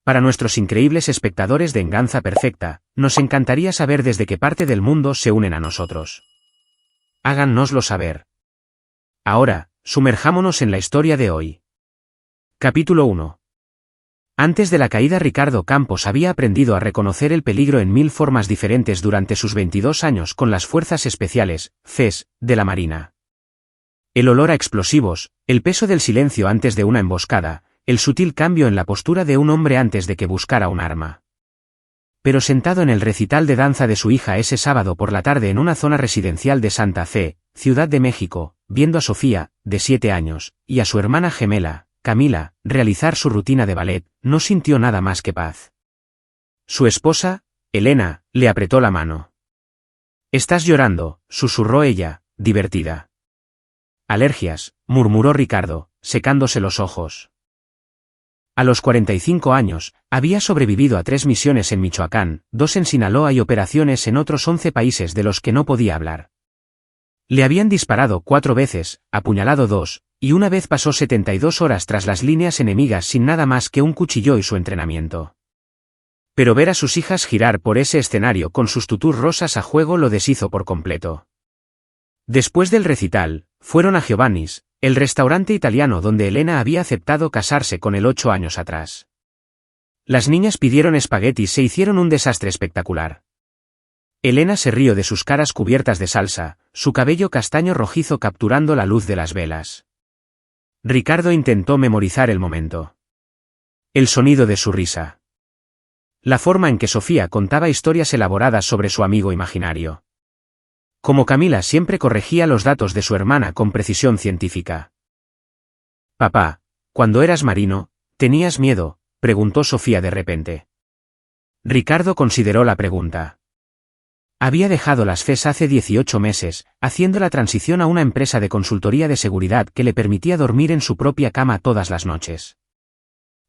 Para nuestros increíbles espectadores de Venganza Perfecta, nos encantaría saber desde qué parte del mundo se unen a nosotros. Háganoslo saber. Ahora, sumerjámonos en la historia de hoy. Capítulo 1. Antes de la caída, Ricardo Campos había aprendido a reconocer el peligro en 1000 formas diferentes durante sus 22 años con las Fuerzas Especiales, FES, de la Marina. El olor a explosivos, el peso del silencio antes de una emboscada, el sutil cambio en la postura de un hombre antes de que buscara un arma. Pero sentado en el recital de danza de su hija ese sábado por la tarde en una zona residencial de Santa Fe, Ciudad de México, viendo a Sofía, de 7 años, y a su hermana gemela, Camila, realizar su rutina de ballet, no sintió nada más que paz. Su esposa, Elena, le apretó la mano. «Estás llorando», susurró ella, divertida. «Alergias», murmuró Ricardo, secándose los ojos. A los 45 años, había sobrevivido a 3 misiones en Michoacán, 2 en Sinaloa y operaciones en otros 11 países de los que no podía hablar. Le habían disparado 4 veces, apuñalado 2, y una vez pasó 72 horas tras las líneas enemigas sin nada más que un cuchillo y su entrenamiento. Pero ver a sus hijas girar por ese escenario con sus tutús rosas a juego lo deshizo por completo. Después del recital, fueron a Giovanni's, el restaurante italiano donde Elena había aceptado casarse con él 8 años atrás. Las niñas pidieron espaguetis, se hicieron un desastre espectacular. Elena se rió de sus caras cubiertas de salsa, su cabello castaño rojizo capturando la luz de las velas. Ricardo intentó memorizar el momento. El sonido de su risa. La forma en que Sofía contaba historias elaboradas sobre su amigo imaginario. Como Camila siempre corregía los datos de su hermana con precisión científica. «Papá, cuando eras marino, ¿tenías miedo?», preguntó Sofía de repente. Ricardo consideró la pregunta. Había dejado las FES hace 18 meses, haciendo la transición a una empresa de consultoría de seguridad que le permitía dormir en su propia cama todas las noches.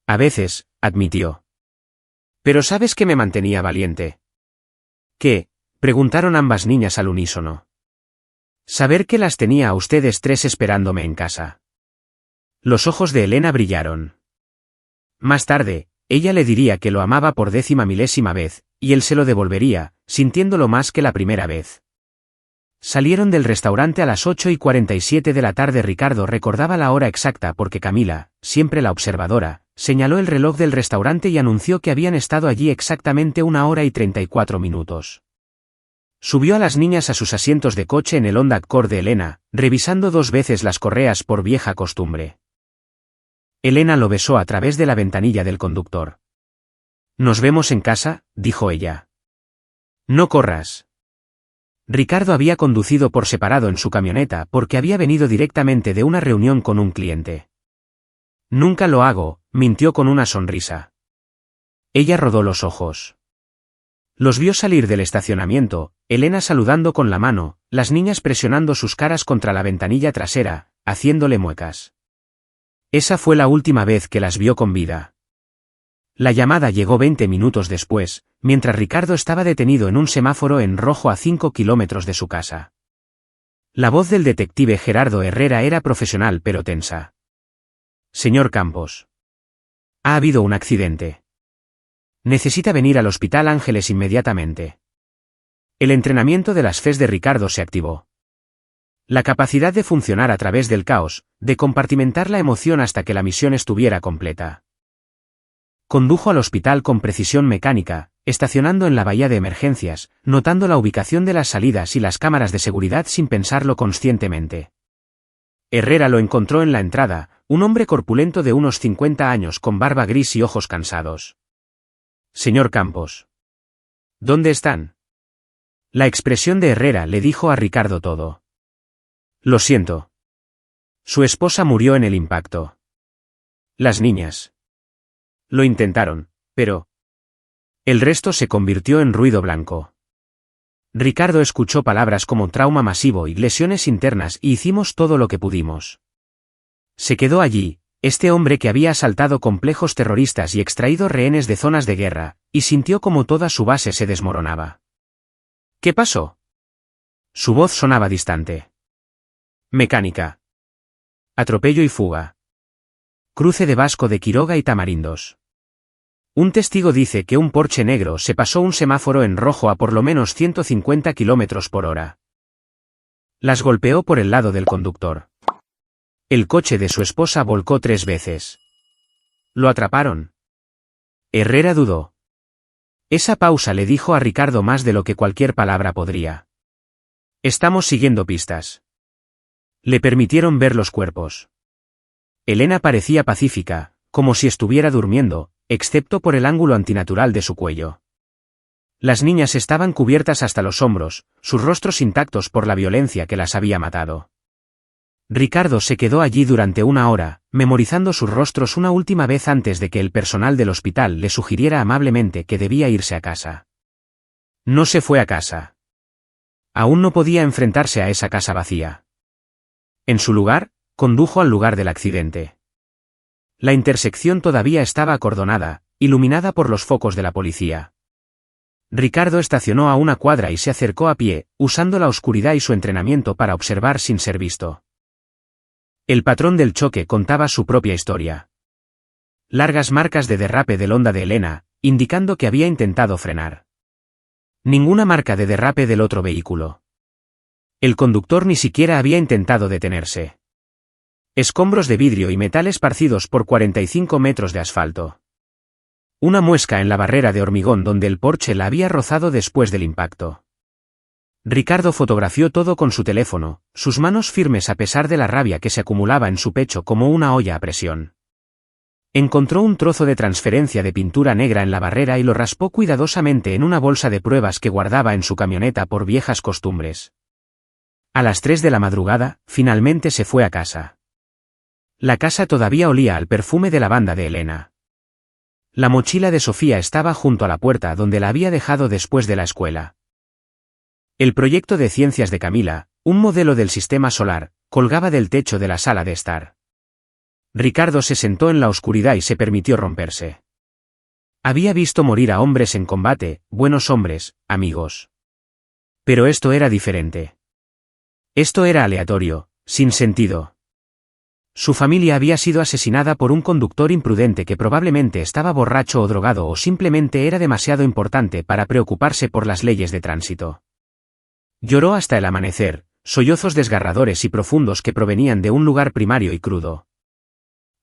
«A veces», admitió. «Pero ¿sabes qué me mantenía valiente?» «¿Qué?», preguntaron ambas niñas al unísono. «Saber que las tenía a ustedes 3 esperándome en casa». Los ojos de Elena brillaron. Más tarde, ella le diría que lo amaba por 10.000ª vez, y él se lo devolvería, sintiéndolo más que la primera vez. Salieron del restaurante a las 8:47 de la tarde. Ricardo recordaba la hora exacta porque Camila, siempre la observadora, señaló el reloj del restaurante y anunció que habían estado allí exactamente 1 hora y 34 minutos. Subió a las niñas a sus asientos de coche en el Honda Accord de Elena, revisando 2 veces las correas por vieja costumbre. Elena lo besó a través de la ventanilla del conductor. «Nos vemos en casa», dijo ella. «No corras». Ricardo había conducido por separado en su camioneta porque había venido directamente de una reunión con un cliente. «Nunca lo hago», mintió con una sonrisa. Ella rodó los ojos. Los vio salir del estacionamiento, Elena saludando con la mano, las niñas presionando sus caras contra la ventanilla trasera, haciéndole muecas. Esa fue la última vez que las vio con vida. La llamada llegó 20 minutos después, mientras Ricardo estaba detenido en un semáforo en rojo a 5 kilómetros de su casa. La voz del detective Gerardo Herrera era profesional pero tensa. «Señor Campos. Ha habido un accidente. Necesita venir al Hospital Ángeles inmediatamente». El entrenamiento de las FES de Ricardo se activó. La capacidad de funcionar a través del caos, de compartimentar la emoción hasta que la misión estuviera completa. Condujo al hospital con precisión mecánica, estacionando en la bahía de emergencias, notando la ubicación de las salidas y las cámaras de seguridad sin pensarlo conscientemente. Herrera lo encontró en la entrada, un hombre corpulento de unos 50 años con barba gris y ojos cansados. «Señor Campos. ¿Dónde están?». La expresión de Herrera le dijo a Ricardo todo. «Lo siento. Su esposa murió en el impacto. Las niñas. Lo intentaron, pero el resto se convirtió en ruido blanco». Ricardo escuchó palabras como trauma masivo y lesiones internas y hicimos todo lo que pudimos. Se quedó allí, este hombre que había asaltado complejos terroristas y extraído rehenes de zonas de guerra, y sintió como toda su base se desmoronaba. «¿Qué pasó?». Su voz sonaba distante. «Mecánica. Atropello y fuga. Cruce de Vasco de Quiroga y Tamarindos». Un testigo dice que un Porsche negro se pasó un semáforo en rojo a por lo menos 150 km/h. Las golpeó por el lado del conductor. El coche de su esposa volcó 3 veces. ¿Lo atraparon? Herrera dudó. Esa pausa le dijo a Ricardo más de lo que cualquier palabra podría. Estamos siguiendo pistas. Le permitieron ver los cuerpos. Elena parecía pacífica, como si estuviera durmiendo, excepto por el ángulo antinatural de su cuello. Las niñas estaban cubiertas hasta los hombros, sus rostros intactos por la violencia que las había matado. Ricardo se quedó allí durante 1 hora, memorizando sus rostros una última vez antes de que el personal del hospital le sugiriera amablemente que debía irse a casa. No se fue a casa. Aún no podía enfrentarse a esa casa vacía. En su lugar, condujo al lugar del accidente. La intersección todavía estaba acordonada, iluminada por los focos de la policía. Ricardo estacionó a 1 cuadra y se acercó a pie, usando la oscuridad y su entrenamiento para observar sin ser visto. El patrón del choque contaba su propia historia. Largas marcas de derrape del Honda de Elena, indicando que había intentado frenar. Ninguna marca de derrape del otro vehículo. El conductor ni siquiera había intentado detenerse. Escombros de vidrio y metal esparcidos por 45 metros de asfalto. Una muesca en la barrera de hormigón donde el Porsche la había rozado después del impacto. Ricardo fotografió todo con su teléfono, sus manos firmes a pesar de la rabia que se acumulaba en su pecho como una olla a presión. Encontró un trozo de transferencia de pintura negra en la barrera y lo raspó cuidadosamente en una bolsa de pruebas que guardaba en su camioneta por viejas costumbres. A las 3 de la madrugada, finalmente se fue a casa. La casa todavía olía al perfume de lavanda de Elena. La mochila de Sofía estaba junto a la puerta donde la había dejado después de la escuela. El proyecto de ciencias de Camila, un modelo del sistema solar, colgaba del techo de la sala de estar. Ricardo se sentó en la oscuridad y se permitió romperse. Había visto morir a hombres en combate, buenos hombres, amigos. Pero esto era diferente. Esto era aleatorio, sin sentido. Su familia había sido asesinada por un conductor imprudente que probablemente estaba borracho o drogado o simplemente era demasiado importante para preocuparse por las leyes de tránsito. Lloró hasta el amanecer, sollozos desgarradores y profundos que provenían de un lugar primario y crudo.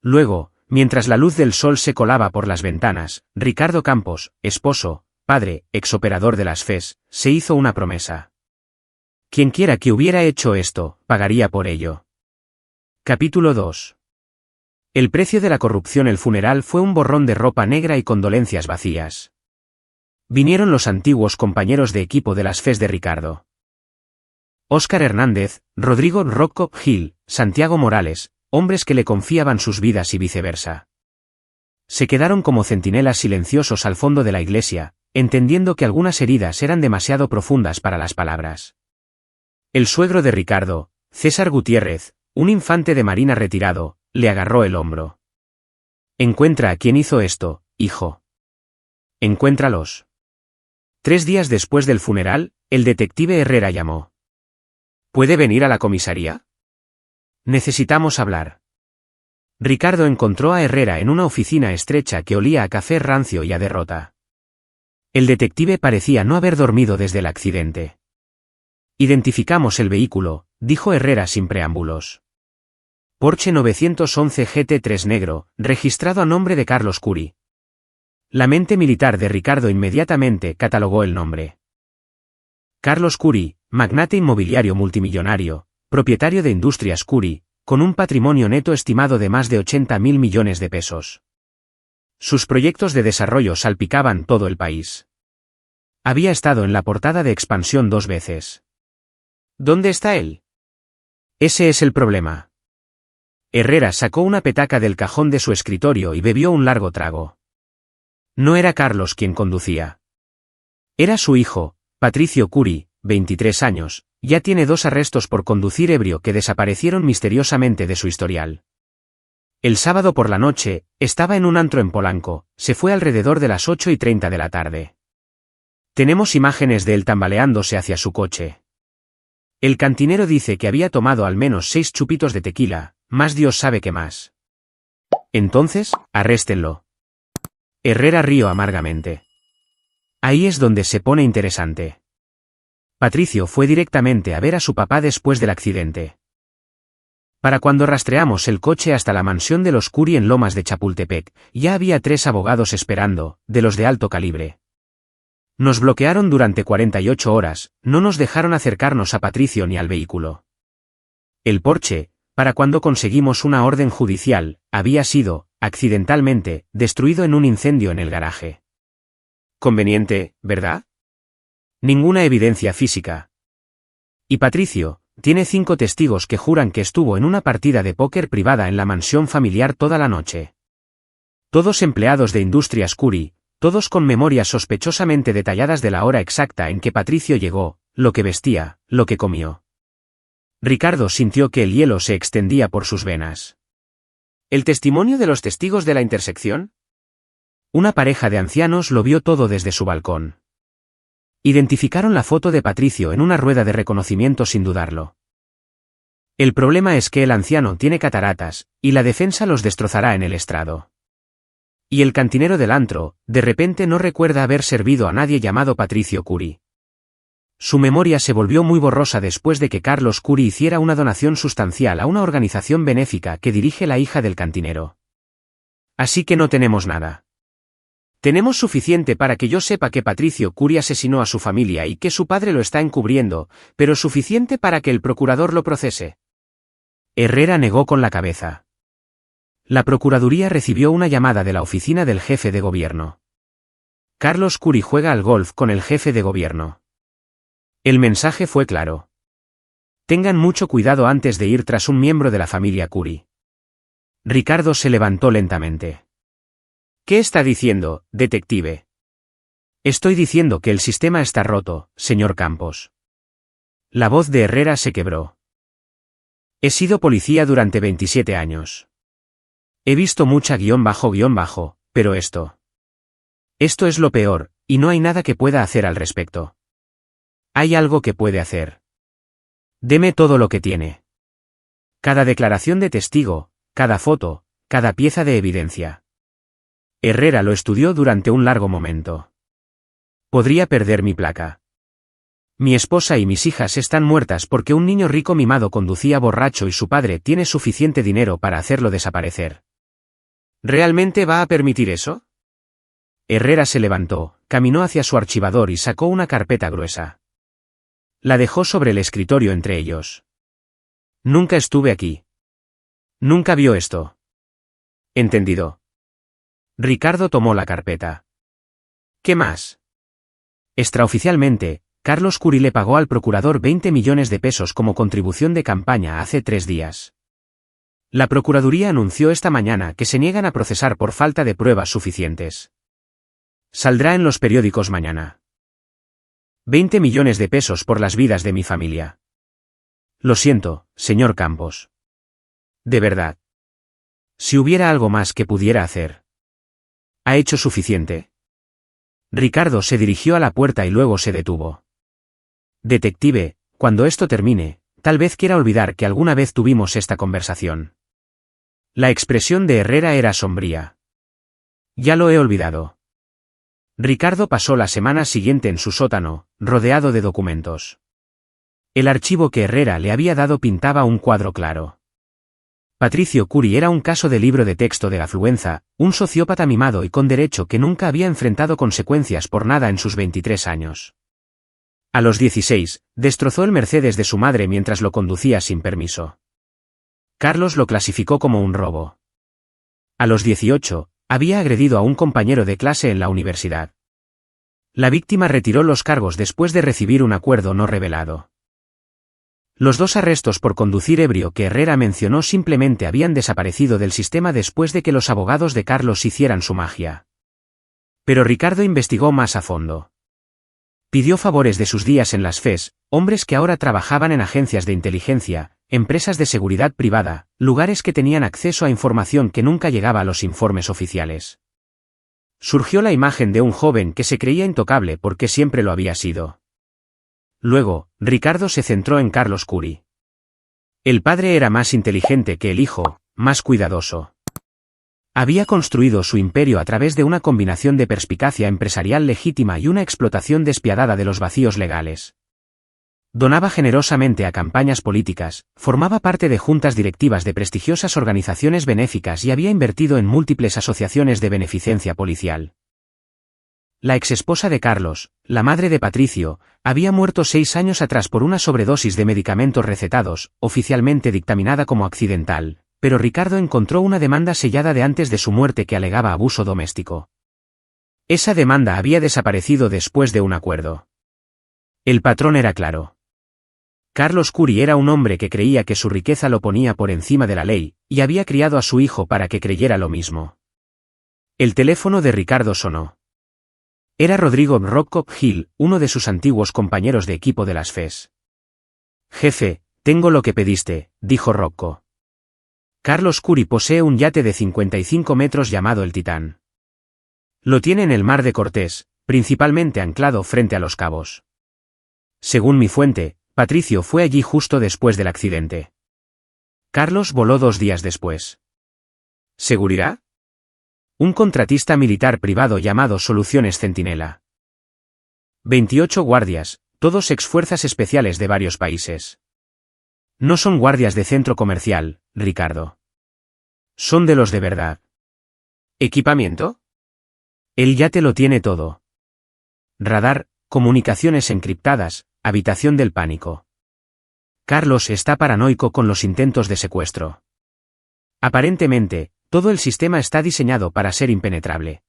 Luego, mientras la luz del sol se colaba por las ventanas, Ricardo Campos, esposo, padre, exoperador de las FES, se hizo una promesa. Quienquiera que hubiera hecho esto, pagaría por ello. Capítulo 2. El precio de la corrupción. El funeral fue un borrón de ropa negra y condolencias vacías. Vinieron los antiguos compañeros de equipo de las FES de Ricardo. Óscar Hernández, Rodrigo Rocco Gil, Santiago Morales, hombres que le confiaban sus vidas y viceversa. Se quedaron como centinelas silenciosos al fondo de la iglesia, entendiendo que algunas heridas eran demasiado profundas para las palabras. El suegro de Ricardo, César Gutiérrez, un infante de marina retirado, le agarró el hombro. Encuentra a quien hizo esto, hijo. Encuéntralos. 3 días después del funeral, el detective Herrera llamó. ¿Puede venir a la comisaría? Necesitamos hablar. Ricardo encontró a Herrera en una oficina estrecha que olía a café rancio y a derrota. El detective parecía no haber dormido desde el accidente. Identificamos el vehículo, dijo Herrera sin preámbulos. Porsche 911 GT3 negro, registrado a nombre de Carlos Curi. La mente militar de Ricardo inmediatamente catalogó el nombre. Carlos Curi, magnate inmobiliario multimillonario, propietario de Industrias Curi, con un patrimonio neto estimado de más de 80.000 millones de pesos. Sus proyectos de desarrollo salpicaban todo el país. Había estado en la portada de Expansión 2 veces. ¿Dónde está él? Ese es el problema. Herrera sacó una petaca del cajón de su escritorio y bebió un largo trago. No era Carlos quien conducía. Era su hijo, Patricio Curi, 23 años, ya tiene 2 arrestos por conducir ebrio que desaparecieron misteriosamente de su historial. El sábado por la noche, estaba en un antro en Polanco, se fue alrededor de las 8:30 de la tarde. Tenemos imágenes de él tambaleándose hacia su coche. El cantinero dice que había tomado al menos 6 chupitos de tequila, más Dios sabe qué más. Entonces, arréstenlo. Herrera rió amargamente. Ahí es donde se pone interesante. Patricio fue directamente a ver a su papá después del accidente. Para cuando rastreamos el coche hasta la mansión de los Curi en Lomas de Chapultepec, ya había 3 abogados esperando, de los de alto calibre. Nos bloquearon durante 48 horas, no nos dejaron acercarnos a Patricio ni al vehículo. El Porsche, para cuando conseguimos una orden judicial, había sido, accidentalmente, destruido en un incendio en el garaje. Conveniente, ¿verdad? Ninguna evidencia física. Y Patricio tiene 5 testigos que juran que estuvo en una partida de póker privada en la mansión familiar toda la noche. Todos empleados de Industrias Curi, todos con memorias sospechosamente detalladas de la hora exacta en que Patricio llegó, lo que vestía, lo que comió. Ricardo sintió que el hielo se extendía por sus venas. ¿El testimonio de los testigos de la intersección? Una pareja de ancianos lo vio todo desde su balcón. Identificaron la foto de Patricio en una rueda de reconocimiento sin dudarlo. El problema es que el anciano tiene cataratas, y la defensa los destrozará en el estrado. Y el cantinero del antro, de repente no recuerda haber servido a nadie llamado Patricio Curi. Su memoria se volvió muy borrosa después de que Carlos Curi hiciera una donación sustancial a una organización benéfica que dirige la hija del cantinero. Así que no tenemos nada. Tenemos suficiente para que yo sepa que Patricio Curi asesinó a su familia y que su padre lo está encubriendo, pero suficiente para que el procurador lo procese. Herrera negó con la cabeza. La Procuraduría recibió una llamada de la oficina del jefe de gobierno. Carlos Curi juega al golf con el jefe de gobierno. El mensaje fue claro. Tengan mucho cuidado antes de ir tras un miembro de la familia Curi. Ricardo se levantó lentamente. ¿Qué está diciendo, detective? Estoy diciendo que el sistema está roto, señor Campos. La voz de Herrera se quebró. He sido policía durante 27 años. He visto mucha _, pero esto es lo peor, y no hay nada que pueda hacer al respecto. Hay algo que puede hacer. Deme todo lo que tiene. Cada declaración de testigo, cada foto, cada pieza de evidencia. Herrera lo estudió durante un largo momento. Podría perder mi placa. Mi esposa y mis hijas están muertas porque un niño rico mimado conducía borracho y su padre tiene suficiente dinero para hacerlo desaparecer. ¿Realmente va a permitir eso? Herrera se levantó, caminó hacia su archivador y sacó una carpeta gruesa. La dejó sobre el escritorio entre ellos. Nunca estuve aquí. Nunca vio esto. Entendido. Ricardo tomó la carpeta. ¿Qué más? Extraoficialmente, Carlos Curi le pagó al procurador 20 millones de pesos como contribución de campaña hace 3 días. La Procuraduría anunció esta mañana que se niegan a procesar por falta de pruebas suficientes. Saldrá en los periódicos mañana. 20 millones de pesos por las vidas de mi familia. Lo siento, señor Campos. De verdad. Si hubiera algo más que pudiera hacer. ¿Ha hecho suficiente? Ricardo se dirigió a la puerta y luego se detuvo. Detective, cuando esto termine, tal vez quiera olvidar que alguna vez tuvimos esta conversación. La expresión de Herrera era sombría. Ya lo he olvidado. Ricardo pasó la semana siguiente en su sótano, rodeado de documentos. El archivo que Herrera le había dado pintaba un cuadro claro. Patricio Curi era un caso de libro de texto de afluenza, un sociópata mimado y con derecho que nunca había enfrentado consecuencias por nada en sus 23 años. A los 16, destrozó el Mercedes de su madre mientras lo conducía sin permiso. Carlos lo clasificó como un robo. A los 18, había agredido a un compañero de clase en la universidad. La víctima retiró los cargos después de recibir un acuerdo no revelado. Los 2 arrestos por conducir ebrio que Herrera mencionó simplemente habían desaparecido del sistema después de que los abogados de Carlos hicieran su magia. Pero Ricardo investigó más a fondo. Pidió favores de sus días en las FES, hombres que ahora trabajaban en agencias de inteligencia, empresas de seguridad privada, lugares que tenían acceso a información que nunca llegaba a los informes oficiales. Surgió la imagen de un joven que se creía intocable porque siempre lo había sido. Luego, Ricardo se centró en Carlos Curi. El padre era más inteligente que el hijo, más cuidadoso. Había construido su imperio a través de una combinación de perspicacia empresarial legítima y una explotación despiadada de los vacíos legales. Donaba generosamente a campañas políticas, formaba parte de juntas directivas de prestigiosas organizaciones benéficas y había invertido en múltiples asociaciones de beneficencia policial. La exesposa de Carlos, la madre de Patricio, había muerto 6 años atrás por una sobredosis de medicamentos recetados, oficialmente dictaminada como accidental, pero Ricardo encontró una demanda sellada de antes de su muerte que alegaba abuso doméstico. Esa demanda había desaparecido después de un acuerdo. El patrón era claro. Carlos Curi era un hombre que creía que su riqueza lo ponía por encima de la ley, y había criado a su hijo para que creyera lo mismo. El teléfono de Ricardo sonó. Era Rodrigo Rocco Gil, uno de sus antiguos compañeros de equipo de las FES. «Jefe, tengo lo que pediste», dijo Rocco. Carlos Curi posee un yate de 55 metros llamado el Titán. Lo tiene en el Mar de Cortés, principalmente anclado frente a Los Cabos. Según mi fuente, Patricio fue allí justo después del accidente. Carlos voló 2 días después. ¿Seguridad? Un contratista militar privado llamado Soluciones Centinela. 28 guardias, todos ex-fuerzas especiales de varios países. No son guardias de centro comercial, Ricardo. Son de los de verdad. ¿Equipamiento? El yate lo tiene todo. Radar, comunicaciones encriptadas, habitación del pánico. Carlos está paranoico con los intentos de secuestro. Aparentemente, todo el sistema está diseñado para ser impenetrable.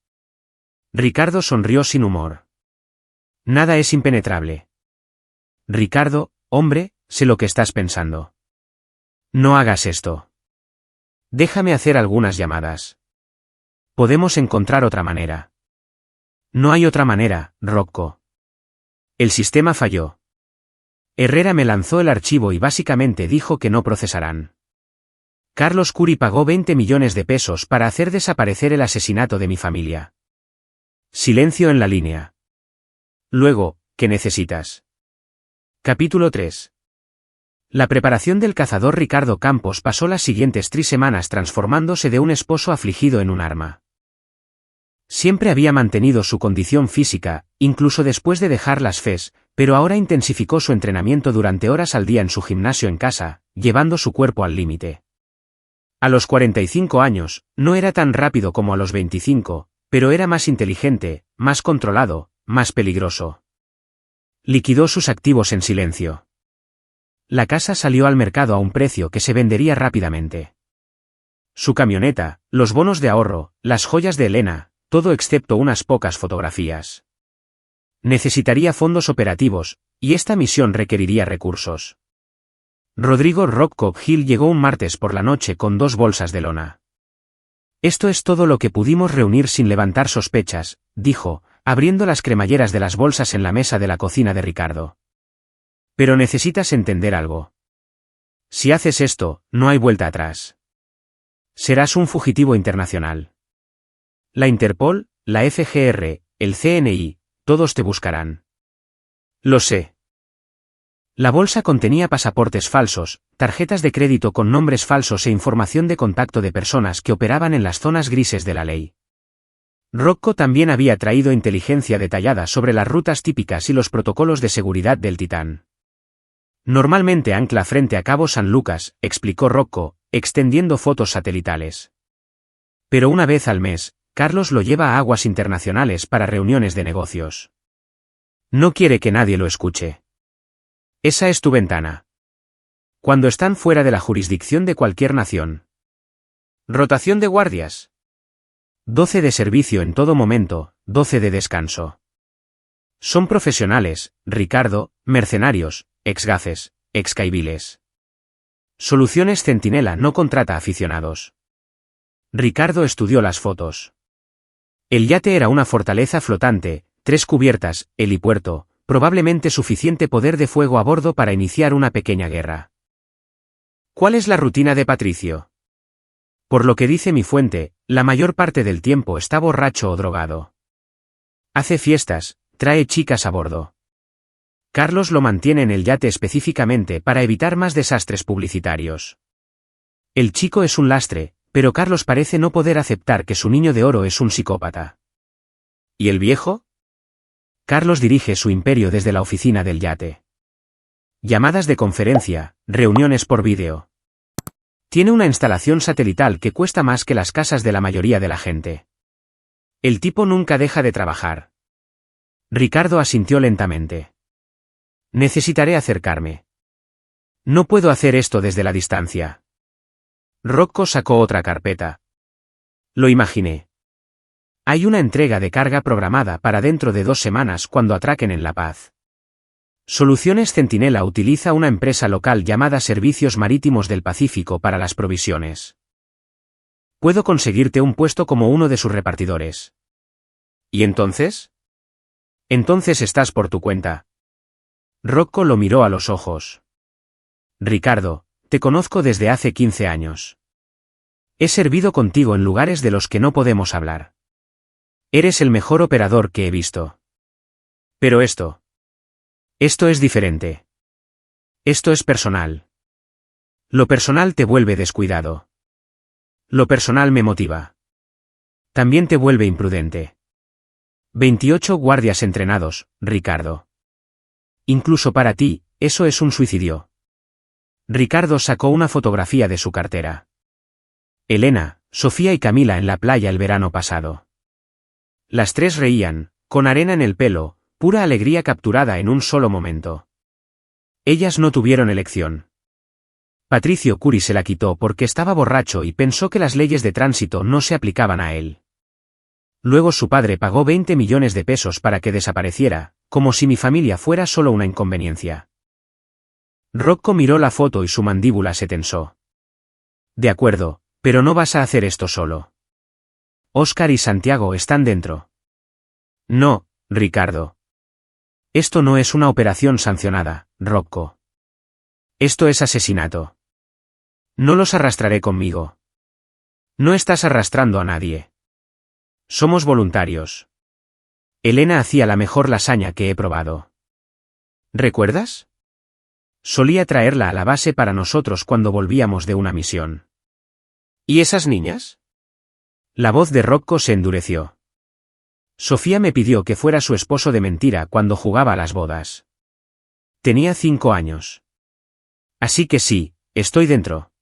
Ricardo sonrió sin humor. Nada es impenetrable. Ricardo, hombre, sé lo que estás pensando. No hagas esto. Déjame hacer algunas llamadas. Podemos encontrar otra manera. No hay otra manera, Rocco. El sistema falló. Herrera me lanzó el archivo y básicamente dijo que no procesarán. Carlos Curi pagó 20 millones de pesos para hacer desaparecer el asesinato de mi familia. Silencio en la línea. Luego, ¿qué necesitas? Capítulo 3. La preparación del cazador Ricardo Campos pasó las siguientes 3 semanas transformándose de un esposo afligido en un arma. Siempre había mantenido su condición física, incluso después de dejar las FES, pero ahora intensificó su entrenamiento durante horas al día en su gimnasio en casa, llevando su cuerpo al límite. A los 45 años, no era tan rápido como a los 25, pero era más inteligente, más controlado, más peligroso. Liquidó sus activos en silencio. La casa salió al mercado a un precio que se vendería rápidamente. Su camioneta, los bonos de ahorro, las joyas de Elena, todo excepto unas pocas fotografías. Necesitaría fondos operativos, y esta misión requeriría recursos. Rodrigo Rocco Gil llegó un martes por la noche con 2 bolsas de lona. Esto es todo lo que pudimos reunir sin levantar sospechas, dijo, abriendo las cremalleras de las bolsas en la mesa de la cocina de Ricardo. Pero necesitas entender algo. Si haces esto, no hay vuelta atrás. Serás un fugitivo internacional. La Interpol, la FGR, el CNI, todos te buscarán. Lo sé. La bolsa contenía pasaportes falsos, tarjetas de crédito con nombres falsos e información de contacto de personas que operaban en las zonas grises de la ley. Rocco también había traído inteligencia detallada sobre las rutas típicas y los protocolos de seguridad del Titán. Normalmente ancla frente a Cabo San Lucas, explicó Rocco, extendiendo fotos satelitales. Pero una vez al mes, Carlos lo lleva a aguas internacionales para reuniones de negocios. No quiere que nadie lo escuche. Esa es tu ventana. Cuando están fuera de la jurisdicción de cualquier nación. Rotación de guardias. 12 de servicio en todo momento, 12 de descanso. Son profesionales, Ricardo, mercenarios, ex-gafes, ex-caiviles. Soluciones Centinela no contrata aficionados. Ricardo estudió las fotos. El yate era una fortaleza flotante, 3 cubiertas, helipuerto, probablemente suficiente poder de fuego a bordo para iniciar una pequeña guerra. ¿Cuál es la rutina de Patricio? Por lo que dice mi fuente, la mayor parte del tiempo está borracho o drogado. Hace fiestas, trae chicas a bordo. Carlos lo mantiene en el yate específicamente para evitar más desastres publicitarios. El chico es un lastre, Pero Carlos parece no poder aceptar que su niño de oro es un psicópata. ¿Y el viejo? Carlos dirige su imperio desde la oficina del yate. Llamadas de conferencia, reuniones por vídeo. Tiene una instalación satelital que cuesta más que las casas de la mayoría de la gente. El tipo nunca deja de trabajar. Ricardo asintió lentamente. Necesitaré acercarme. No puedo hacer esto desde la distancia. Rocco sacó otra carpeta. Lo imaginé. Hay una entrega de carga programada para dentro de 2 semanas cuando atraquen en La Paz. Soluciones Centinela utiliza una empresa local llamada Servicios Marítimos del Pacífico para las provisiones. Puedo conseguirte un puesto como uno de sus repartidores. ¿Y entonces? Entonces estás por tu cuenta. Rocco lo miró a los ojos. Ricardo, te conozco desde hace 15 años. He servido contigo en lugares de los que no podemos hablar. Eres el mejor operador que he visto. Pero esto es diferente. Esto es personal. Lo personal te vuelve descuidado. Lo personal me motiva. También te vuelve imprudente. 28 guardias entrenados, Ricardo. Incluso para ti, eso es un suicidio. Ricardo sacó una fotografía de su cartera. Elena, Sofía y Camila en la playa el verano pasado. Las 3 reían, con arena en el pelo, pura alegría capturada en un solo momento. Ellas no tuvieron elección. Patricio Curi se la quitó porque estaba borracho y pensó que las leyes de tránsito no se aplicaban a él. Luego su padre pagó 20 millones de pesos para que desapareciera, como si mi familia fuera solo una inconveniencia. Rocco miró la foto y su mandíbula se tensó. De acuerdo, pero no vas a hacer esto solo. Óscar y Santiago están dentro. No, Ricardo. Esto no es una operación sancionada, Rocco. Esto es asesinato. No los arrastraré conmigo. No estás arrastrando a nadie. Somos voluntarios. Elena hacía la mejor lasaña que he probado. ¿Recuerdas? Solía traerla a la base para nosotros cuando volvíamos de una misión. ¿Y esas niñas? La voz de Rocco se endureció. Sofía me pidió que fuera su esposo de mentira cuando jugaba a las bodas. Tenía 5 años. Así que sí, estoy dentro.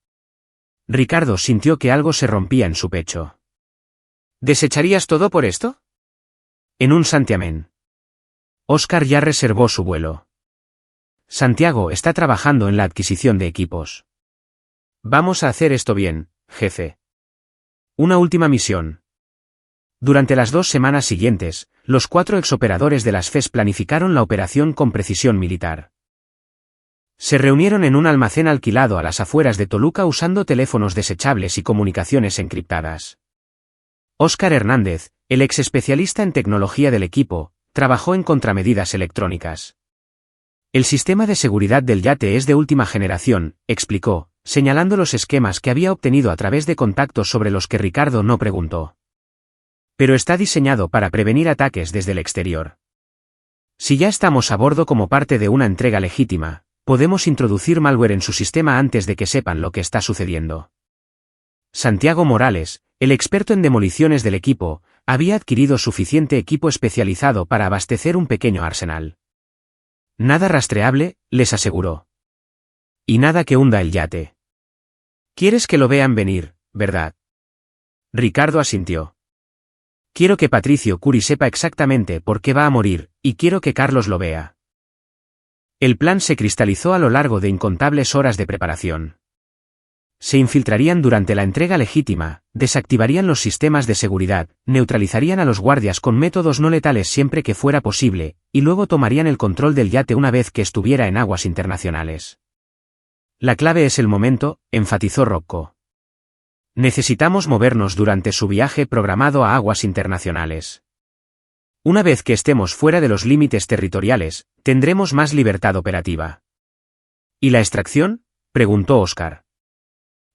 Ricardo sintió que algo se rompía en su pecho. ¿Desecharías todo por esto? En un santiamén. Óscar ya reservó su vuelo. Santiago está trabajando en la adquisición de equipos. Vamos a hacer esto bien, jefe. Una última misión. Durante las 2 semanas siguientes, los 4 exoperadores de las FES planificaron la operación con precisión militar. Se reunieron en un almacén alquilado a las afueras de Toluca usando teléfonos desechables y comunicaciones encriptadas. Óscar Hernández, el ex especialista en tecnología del equipo, trabajó en contramedidas electrónicas. El sistema de seguridad del yate es de última generación, explicó, señalando los esquemas que había obtenido a través de contactos sobre los que Ricardo no preguntó. Pero está diseñado para prevenir ataques desde el exterior. Si ya estamos a bordo como parte de una entrega legítima, podemos introducir malware en su sistema antes de que sepan lo que está sucediendo. Santiago Morales, el experto en demoliciones del equipo, había adquirido suficiente equipo especializado para abastecer un pequeño arsenal. Nada rastreable, les aseguró. Y nada que hunda el yate. ¿Quieres que lo vean venir, verdad? Ricardo asintió. Quiero que Patricio Curi sepa exactamente por qué va a morir, y quiero que Carlos lo vea. El plan se cristalizó a lo largo de incontables horas de preparación. Se infiltrarían durante la entrega legítima, desactivarían los sistemas de seguridad, neutralizarían a los guardias con métodos no letales siempre que fuera posible, y luego tomarían el control del yate una vez que estuviera en aguas internacionales. La clave es el momento, enfatizó Rocco. Necesitamos movernos durante su viaje programado a aguas internacionales. Una vez que estemos fuera de los límites territoriales, tendremos más libertad operativa. ¿Y la extracción?, preguntó Óscar.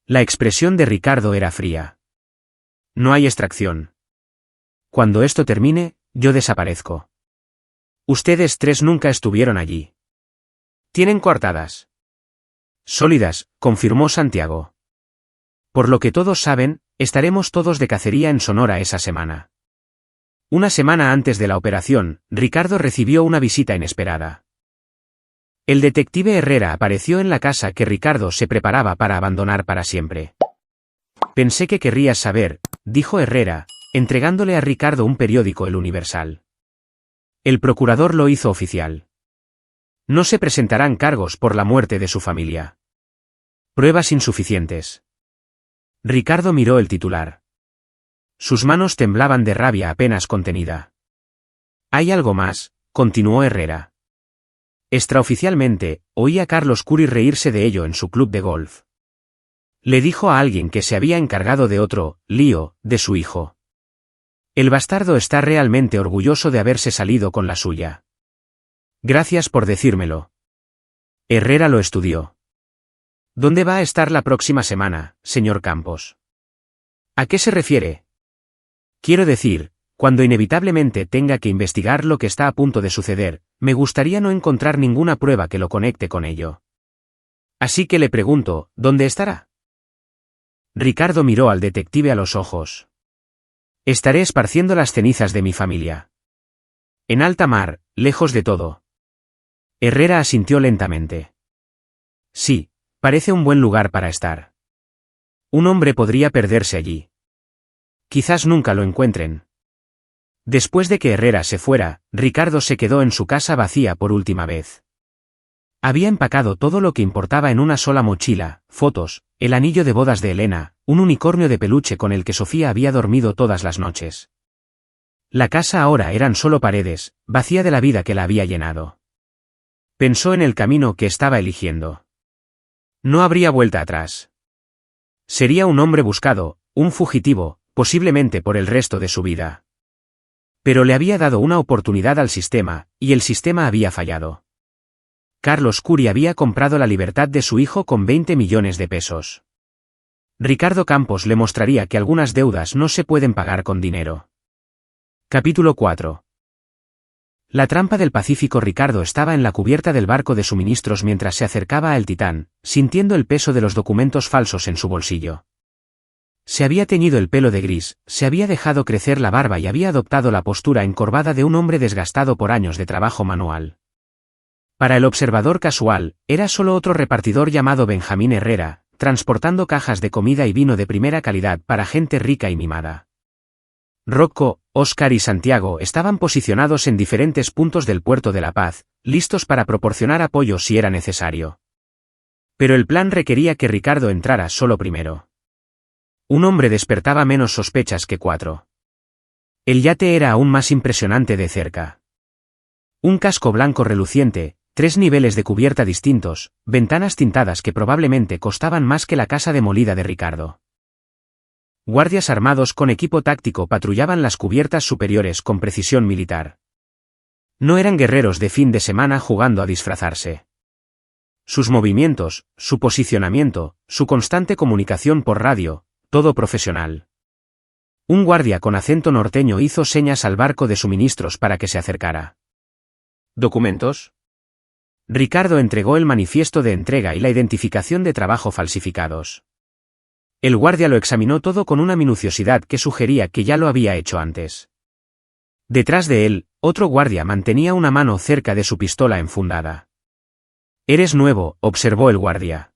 La expresión de Ricardo era fría. No hay extracción. Cuando esto termine, yo desaparezco. Ustedes 3 nunca estuvieron allí. Tienen coartadas. Sólidas, confirmó Santiago. Por lo que todos saben, estaremos todos de cacería en Sonora esa semana. Una semana antes de la operación, Ricardo recibió una visita inesperada. El detective Herrera apareció en la casa que Ricardo se preparaba para abandonar para siempre. Pensé que querrías saber, dijo Herrera, entregándole a Ricardo un periódico El Universal. El procurador lo hizo oficial. No se presentarán cargos por la muerte de su familia. Pruebas insuficientes. Ricardo miró el titular. Sus manos temblaban de rabia apenas contenida. ¿Hay algo más?, continuó Herrera. Extraoficialmente, oí a Carlos Curi reírse de ello en su club de golf. Le dijo a alguien que se había encargado de otro lío, de su hijo. El bastardo está realmente orgulloso de haberse salido con la suya. Gracias por decírmelo. Herrera lo estudió. ¿Dónde va a estar la próxima semana, señor Campos? ¿A qué se refiere? Quiero decir, cuando inevitablemente tenga que investigar lo que está a punto de suceder, me gustaría no encontrar ninguna prueba que lo conecte con ello. Así que le pregunto, ¿dónde estará? Ricardo miró al detective a los ojos. Estaré esparciendo las cenizas de mi familia. En alta mar, lejos de todo. Herrera asintió lentamente. Sí, parece un buen lugar para estar. Un hombre podría perderse allí. Quizás nunca lo encuentren. Después de que Herrera se fuera, Ricardo se quedó en su casa vacía por última vez. Había empacado todo lo que importaba en una sola mochila: fotos, el anillo de bodas de Elena, un unicornio de peluche con el que Sofía había dormido todas las noches. La casa ahora eran solo paredes, vacía de la vida que la había llenado. Pensó en el camino que estaba eligiendo. No habría vuelta atrás. Sería un hombre buscado, un fugitivo, posiblemente por el resto de su vida. Pero le había dado una oportunidad al sistema, y el sistema había fallado. Carlos Curi había comprado la libertad de su hijo con 20 millones de pesos. Ricardo Campos le mostraría que algunas deudas no se pueden pagar con dinero. Capítulo 4. La trampa del Pacífico. Ricardo estaba en la cubierta del barco de suministros mientras se acercaba al Titán, sintiendo el peso de los documentos falsos en su bolsillo. Se había teñido el pelo de gris, se había dejado crecer la barba y había adoptado la postura encorvada de un hombre desgastado por años de trabajo manual. Para el observador casual, era solo otro repartidor llamado Benjamín Herrera, transportando cajas de comida y vino de primera calidad para gente rica y mimada. Rocco, Óscar y Santiago estaban posicionados en diferentes puntos del puerto de La Paz, listos para proporcionar apoyo si era necesario. Pero el plan requería que Ricardo entrara solo primero. Un hombre despertaba menos sospechas que 4. El yate era aún más impresionante de cerca. Un casco blanco reluciente, 3 niveles de cubierta distintos, ventanas tintadas que probablemente costaban más que la casa demolida de Ricardo. Guardias armados con equipo táctico patrullaban las cubiertas superiores con precisión militar. No eran guerreros de fin de semana jugando a disfrazarse. Sus movimientos, su posicionamiento, su constante comunicación por radio, todo profesional. Un guardia con acento norteño hizo señas al barco de suministros para que se acercara. ¿Documentos? Ricardo entregó el manifiesto de entrega y la identificación de trabajo falsificados. El guardia lo examinó todo con una minuciosidad que sugería que ya lo había hecho antes. Detrás de él, otro guardia mantenía una mano cerca de su pistola enfundada. «Eres nuevo», observó el guardia.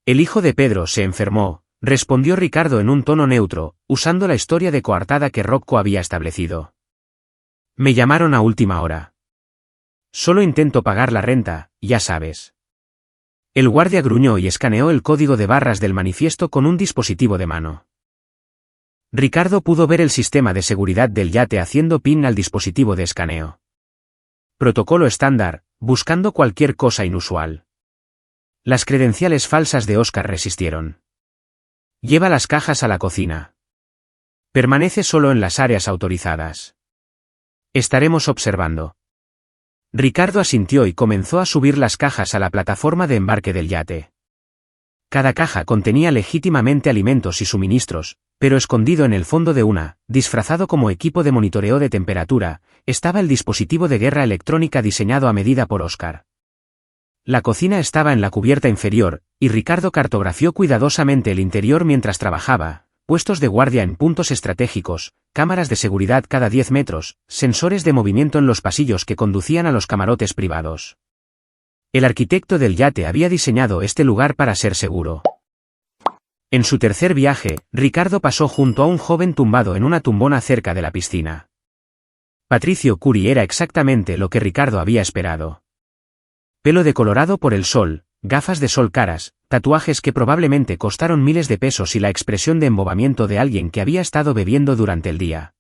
«El hijo de Pedro se enfermó», respondió Ricardo en un tono neutro, usando la historia de coartada que Rocco había establecido. «Me llamaron a última hora. Solo intento pagar la renta, ya sabes». El guardia gruñó y escaneó el código de barras del manifiesto con un dispositivo de mano. Ricardo pudo ver el sistema de seguridad del yate haciendo pin al dispositivo de escaneo. Protocolo estándar, buscando cualquier cosa inusual. Las credenciales falsas de Óscar resistieron. Lleva las cajas a la cocina. Permanece solo en las áreas autorizadas. Estaremos observando. Ricardo asintió y comenzó a subir las cajas a la plataforma de embarque del yate. Cada caja contenía legítimamente alimentos y suministros, pero escondido en el fondo de una, disfrazado como equipo de monitoreo de temperatura, estaba el dispositivo de guerra electrónica diseñado a medida por Óscar. La cocina estaba en la cubierta inferior, y Ricardo cartografió cuidadosamente el interior mientras trabajaba, puestos de guardia en puntos estratégicos, cámaras de seguridad cada 10 metros, sensores de movimiento en los pasillos que conducían a los camarotes privados. El arquitecto del yate había diseñado este lugar para ser seguro. En su tercer viaje, Ricardo pasó junto a un joven tumbado en una tumbona cerca de la piscina. Patricio Curi era exactamente lo que Ricardo había esperado. Pelo decolorado por el sol, gafas de sol caras, tatuajes que probablemente costaron miles de pesos y la expresión de embobamiento de alguien que había estado bebiendo durante el día.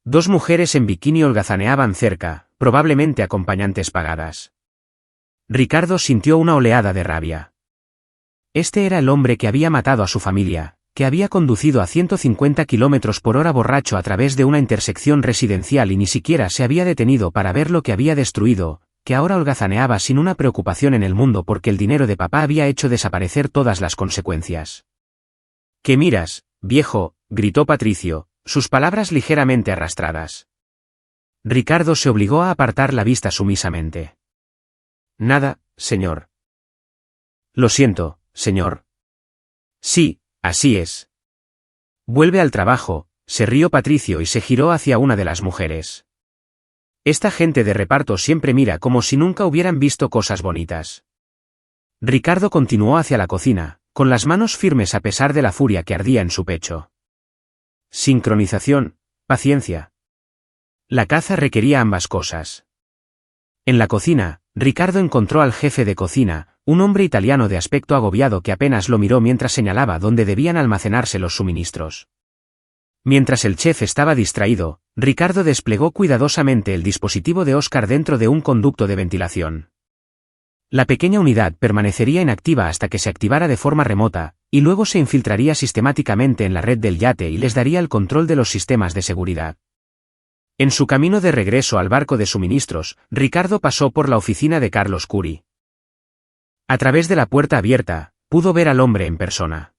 Dos mujeres en bikini holgazaneaban cerca, probablemente acompañantes pagadas. Ricardo sintió una oleada de rabia. Este era el hombre que había matado a su familia, que había conducido a 150 km por hora borracho a través de una intersección residencial y ni siquiera se había detenido para ver lo que había destruido, que ahora holgazaneaba sin una preocupación en el mundo porque el dinero de papá había hecho desaparecer todas las consecuencias. ¿Qué miras, viejo?, gritó Patricio, sus palabras ligeramente arrastradas. Ricardo se obligó a apartar la vista sumisamente. Nada, señor. Lo siento, señor. Sí, así es. Vuelve al trabajo, se rió Patricio y se giró hacia una de las mujeres. Esta gente de reparto siempre mira como si nunca hubieran visto cosas bonitas. Ricardo continuó hacia la cocina, con las manos firmes a pesar de la furia que ardía en su pecho. Sincronización, paciencia. La caza requería ambas cosas. En la cocina, Ricardo encontró al jefe de cocina, un hombre italiano de aspecto agobiado que apenas lo miró mientras señalaba dónde debían almacenarse los suministros. Mientras el chef estaba distraído, Ricardo desplegó cuidadosamente el dispositivo de Oscar dentro de un conducto de ventilación. La pequeña unidad permanecería inactiva hasta que se activara de forma remota, y luego se infiltraría sistemáticamente en la red del yate y les daría el control de los sistemas de seguridad. En su camino de regreso al barco de suministros, Ricardo pasó por la oficina de Carlos Curi. A través de la puerta abierta, pudo ver al hombre en persona.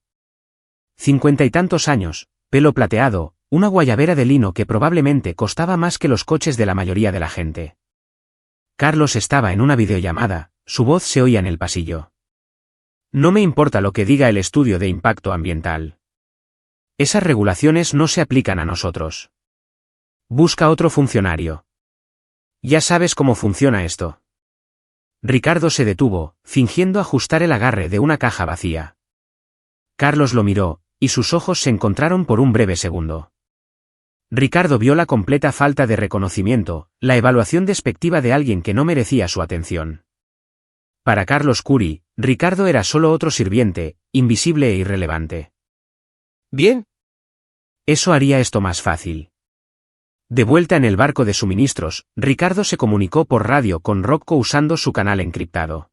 50 y tantos años, pelo plateado, una guayabera de lino que probablemente costaba más que los coches de la mayoría de la gente. Carlos estaba en una videollamada, su voz se oía en el pasillo. No me importa lo que diga el estudio de impacto ambiental. Esas regulaciones no se aplican a nosotros. Busca otro funcionario. Ya sabes cómo funciona esto. Ricardo se detuvo, fingiendo ajustar el agarre de una caja vacía. Carlos lo miró, y sus ojos se encontraron por un breve segundo. Ricardo vio la completa falta de reconocimiento, la evaluación despectiva de alguien que no merecía su atención. Para Carlos Curi, Ricardo era solo otro sirviente, invisible e irrelevante. Bien. Eso haría esto más fácil. De vuelta en el barco de suministros, Ricardo se comunicó por radio con Rocco usando su canal encriptado.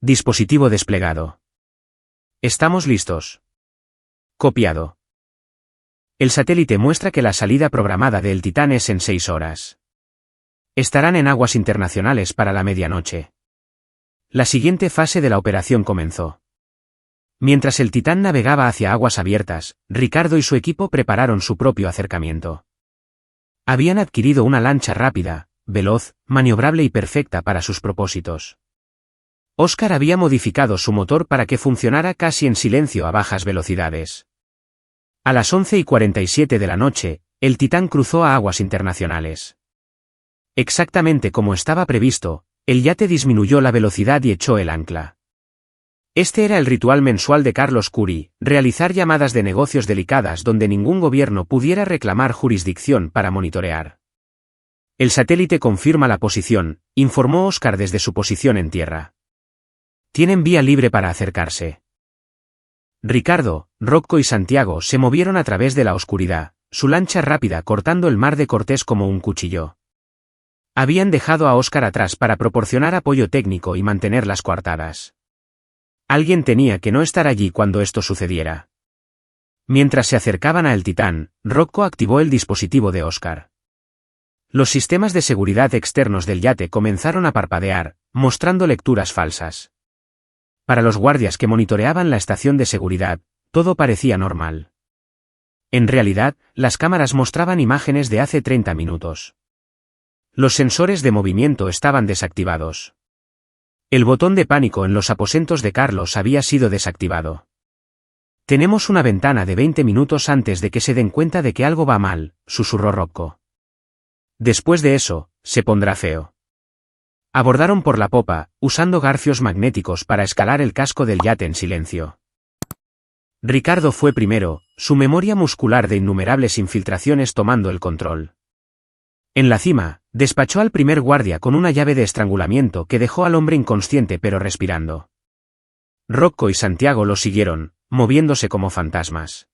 Dispositivo desplegado. Estamos listos. Copiado. El satélite muestra que la salida programada de El Titán es en 6 horas. Estarán en aguas internacionales para la medianoche. La siguiente fase de la operación comenzó. Mientras el Titán navegaba hacia aguas abiertas, Ricardo y su equipo prepararon su propio acercamiento. Habían adquirido una lancha rápida, veloz, maniobrable y perfecta para sus propósitos. Oscar había modificado su motor para que funcionara casi en silencio a bajas velocidades. A las 11:47 de la noche, el Titán cruzó a aguas internacionales. Exactamente como estaba previsto, el yate disminuyó la velocidad y echó el ancla. Este era el ritual mensual de Carlos Curi, realizar llamadas de negocios delicadas donde ningún gobierno pudiera reclamar jurisdicción para monitorear. El satélite confirma la posición, informó Oscar desde su posición en tierra. Tienen vía libre para acercarse. Ricardo, Rocco y Santiago se movieron a través de la oscuridad, su lancha rápida cortando el mar de Cortés como un cuchillo. Habían dejado a Oscar atrás para proporcionar apoyo técnico y mantener las coartadas. Alguien tenía que no estar allí cuando esto sucediera. Mientras se acercaban a El Titán, Rocco activó el dispositivo de Oscar. Los sistemas de seguridad externos del yate comenzaron a parpadear, mostrando lecturas falsas. Para los guardias que monitoreaban la estación de seguridad, todo parecía normal. En realidad, las cámaras mostraban imágenes de hace 30 minutos. Los sensores de movimiento estaban desactivados. El botón de pánico en los aposentos de Carlos había sido desactivado. Tenemos una ventana de 20 minutos antes de que se den cuenta de que algo va mal, susurró Rocco. Después de eso, se pondrá feo. Abordaron por la popa, usando garfios magnéticos para escalar el casco del yate en silencio. Ricardo fue primero, su memoria muscular de innumerables infiltraciones tomando el control. En la cima, despachó al primer guardia con una llave de estrangulamiento que dejó al hombre inconsciente pero respirando. Rocco y Santiago lo siguieron, moviéndose como fantasmas.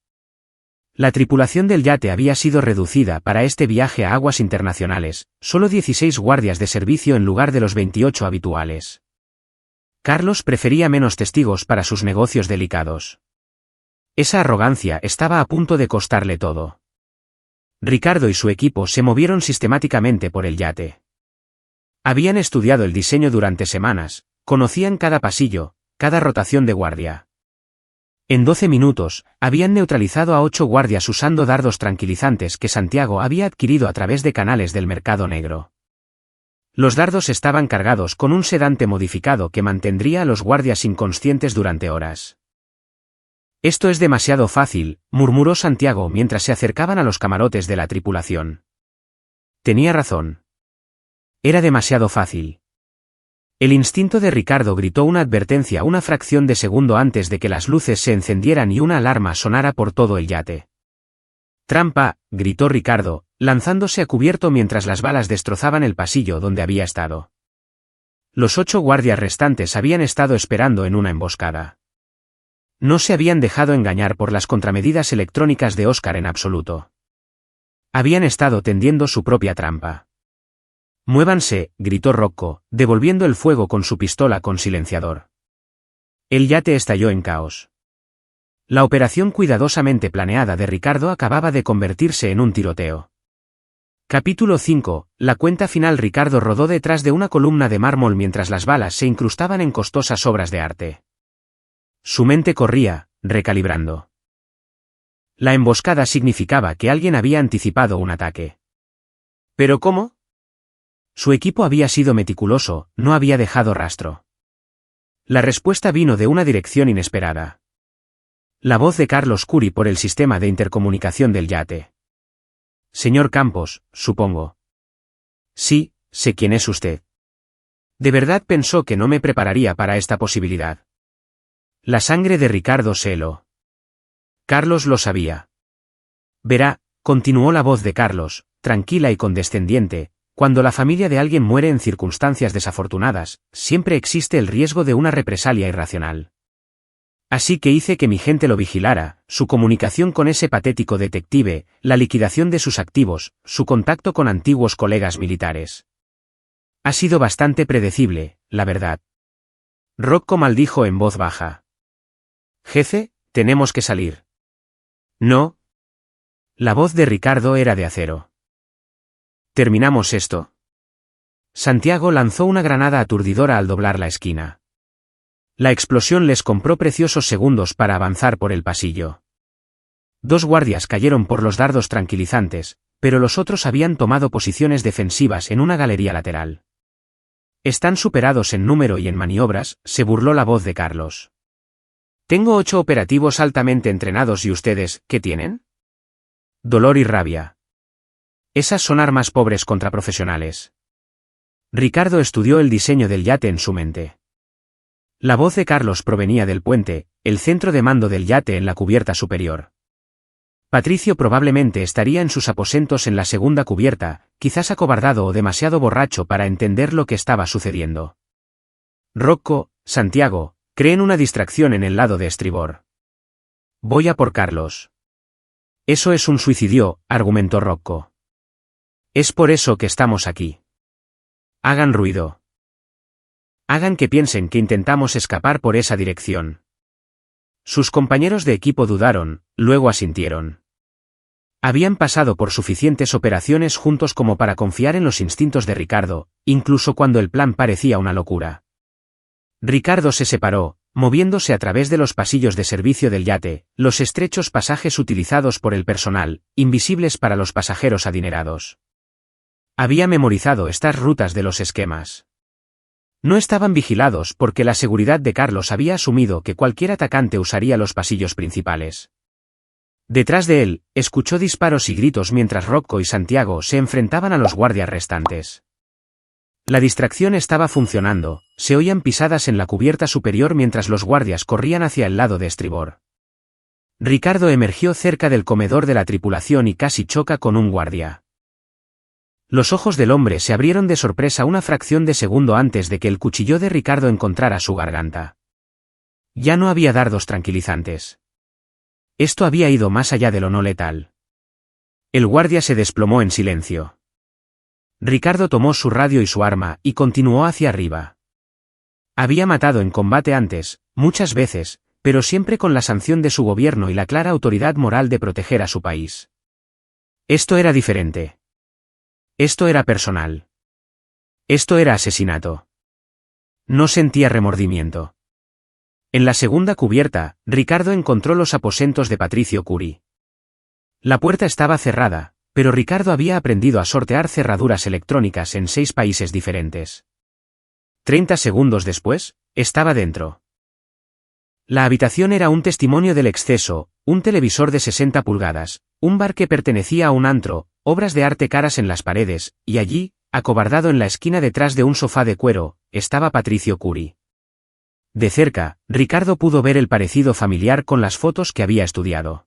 La tripulación del yate había sido reducida para este viaje a aguas internacionales, solo 16 guardias de servicio en lugar de los 28 habituales. Carlos prefería menos testigos para sus negocios delicados. Esa arrogancia estaba a punto de costarle todo. Ricardo y su equipo se movieron sistemáticamente por el yate. Habían estudiado el diseño durante semanas, conocían cada pasillo, cada rotación de guardia. En 12 minutos, habían neutralizado a 8 guardias usando dardos tranquilizantes que Santiago había adquirido a través de canales del mercado negro. Los dardos estaban cargados con un sedante modificado que mantendría a los guardias inconscientes durante horas. Esto es demasiado fácil, murmuró Santiago mientras se acercaban a los camarotes de la tripulación. Tenía razón. Era demasiado fácil. El instinto de Ricardo gritó una advertencia una fracción de segundo antes de que las luces se encendieran y una alarma sonara por todo el yate. ¡Trampa!, gritó Ricardo, lanzándose a cubierto mientras las balas destrozaban el pasillo donde había estado. Los 8 guardias restantes habían estado esperando en una emboscada. No se habían dejado engañar por las contramedidas electrónicas de Oscar en absoluto. Habían estado tendiendo su propia trampa. «Muévanse», gritó Rocco, devolviendo el fuego con su pistola con silenciador. El yate estalló en caos. La operación cuidadosamente planeada de Ricardo acababa de convertirse en un tiroteo. Capítulo 5. La cuenta final. Ricardo rodó detrás de una columna de mármol mientras las balas se incrustaban en costosas obras de arte. Su mente corría, recalibrando. La emboscada significaba que alguien había anticipado un ataque. ¿Pero cómo? Su equipo había sido meticuloso, no había dejado rastro. La respuesta vino de una dirección inesperada. La voz de Carlos Curi por el sistema de intercomunicación del yate. «Señor Campos, supongo». «Sí, sé quién es usted». ¿De verdad pensó que no me prepararía para esta posibilidad? La sangre de Ricardo se heló. Carlos lo sabía. «Verá», continuó la voz de Carlos, tranquila y condescendiente, «cuando la familia de alguien muere en circunstancias desafortunadas, siempre existe el riesgo de una represalia irracional. Así que hice que mi gente lo vigilara, su comunicación con ese patético detective, la liquidación de sus activos, su contacto con antiguos colegas militares. Ha sido bastante predecible, la verdad». Rocco maldijo en voz baja. «Jefe, tenemos que salir». «No». La voz de Ricardo era de acero. «Terminamos esto». Santiago lanzó una granada aturdidora al doblar la esquina. La explosión les compró preciosos segundos para avanzar por el pasillo. 2 guardias cayeron por los dardos tranquilizantes, pero los otros habían tomado posiciones defensivas en una galería lateral. «Están superados en número y en maniobras», se burló la voz de Carlos. «Tengo 8 operativos altamente entrenados y ustedes, ¿qué tienen?» «Dolor y rabia». «Esas son armas pobres contra profesionales». Ricardo estudió el diseño del yate en su mente. La voz de Carlos provenía del puente, el centro de mando del yate en la cubierta superior. Patricio probablemente estaría en sus aposentos en la segunda cubierta, quizás acobardado o demasiado borracho para entender lo que estaba sucediendo. Rocco, Santiago, creen una distracción en el lado de estribor. «Voy a por Carlos». «Eso es un suicidio», argumentó Rocco. «Es por eso que estamos aquí». «Hagan ruido. Hagan que piensen que intentamos escapar por esa dirección». Sus compañeros de equipo dudaron, luego asintieron. Habían pasado por suficientes operaciones juntos como para confiar en los instintos de Ricardo, incluso cuando el plan parecía una locura. Ricardo se separó, moviéndose a través de los pasillos de servicio del yate, los estrechos pasajes utilizados por el personal, invisibles para los pasajeros adinerados. Había memorizado estas rutas de los esquemas. No estaban vigilados porque la seguridad de Carlos había asumido que cualquier atacante usaría los pasillos principales. Detrás de él, escuchó disparos y gritos mientras Rocco y Santiago se enfrentaban a los guardias restantes. La distracción estaba funcionando, se oían pisadas en la cubierta superior mientras los guardias corrían hacia el lado de estribor. Ricardo emergió cerca del comedor de la tripulación y casi choca con un guardia. Los ojos del hombre se abrieron de sorpresa una fracción de segundo antes de que el cuchillo de Ricardo encontrara su garganta. Ya no había dardos tranquilizantes. Esto había ido más allá de lo no letal. El guardia se desplomó en silencio. Ricardo tomó su radio y su arma y continuó hacia arriba. Había matado en combate antes, muchas veces, pero siempre con la sanción de su gobierno y la clara autoridad moral de proteger a su país. Esto era diferente. Esto era personal. Esto era asesinato. No sentía remordimiento. En la segunda cubierta, Ricardo encontró los aposentos de Patricio Curi. La puerta estaba cerrada, pero Ricardo había aprendido a sortear cerraduras electrónicas en 6 países diferentes. 30 segundos después, estaba dentro. La habitación era un testimonio del exceso, un televisor de 60 pulgadas, un bar que pertenecía a un antro, obras de arte caras en las paredes, y allí, acobardado en la esquina detrás de un sofá de cuero, estaba Patricio Curi. De cerca, Ricardo pudo ver el parecido familiar con las fotos que había estudiado.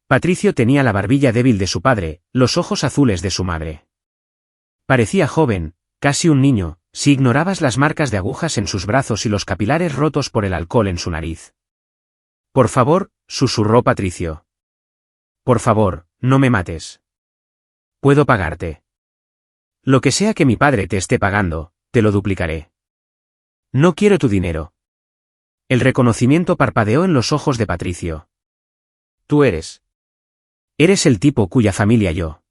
Patricio tenía la barbilla débil de su padre, los ojos azules de su madre. Parecía joven, casi un niño, si ignorabas las marcas de agujas en sus brazos y los capilares rotos por el alcohol en su nariz. Por favor, susurró Patricio. Por favor, no me mates. Puedo pagarte. Lo que sea que mi padre te esté pagando, te lo duplicaré. No quiero tu dinero. El reconocimiento parpadeó en los ojos de Patricio. Tú eres. Eres el tipo cuya familia yo.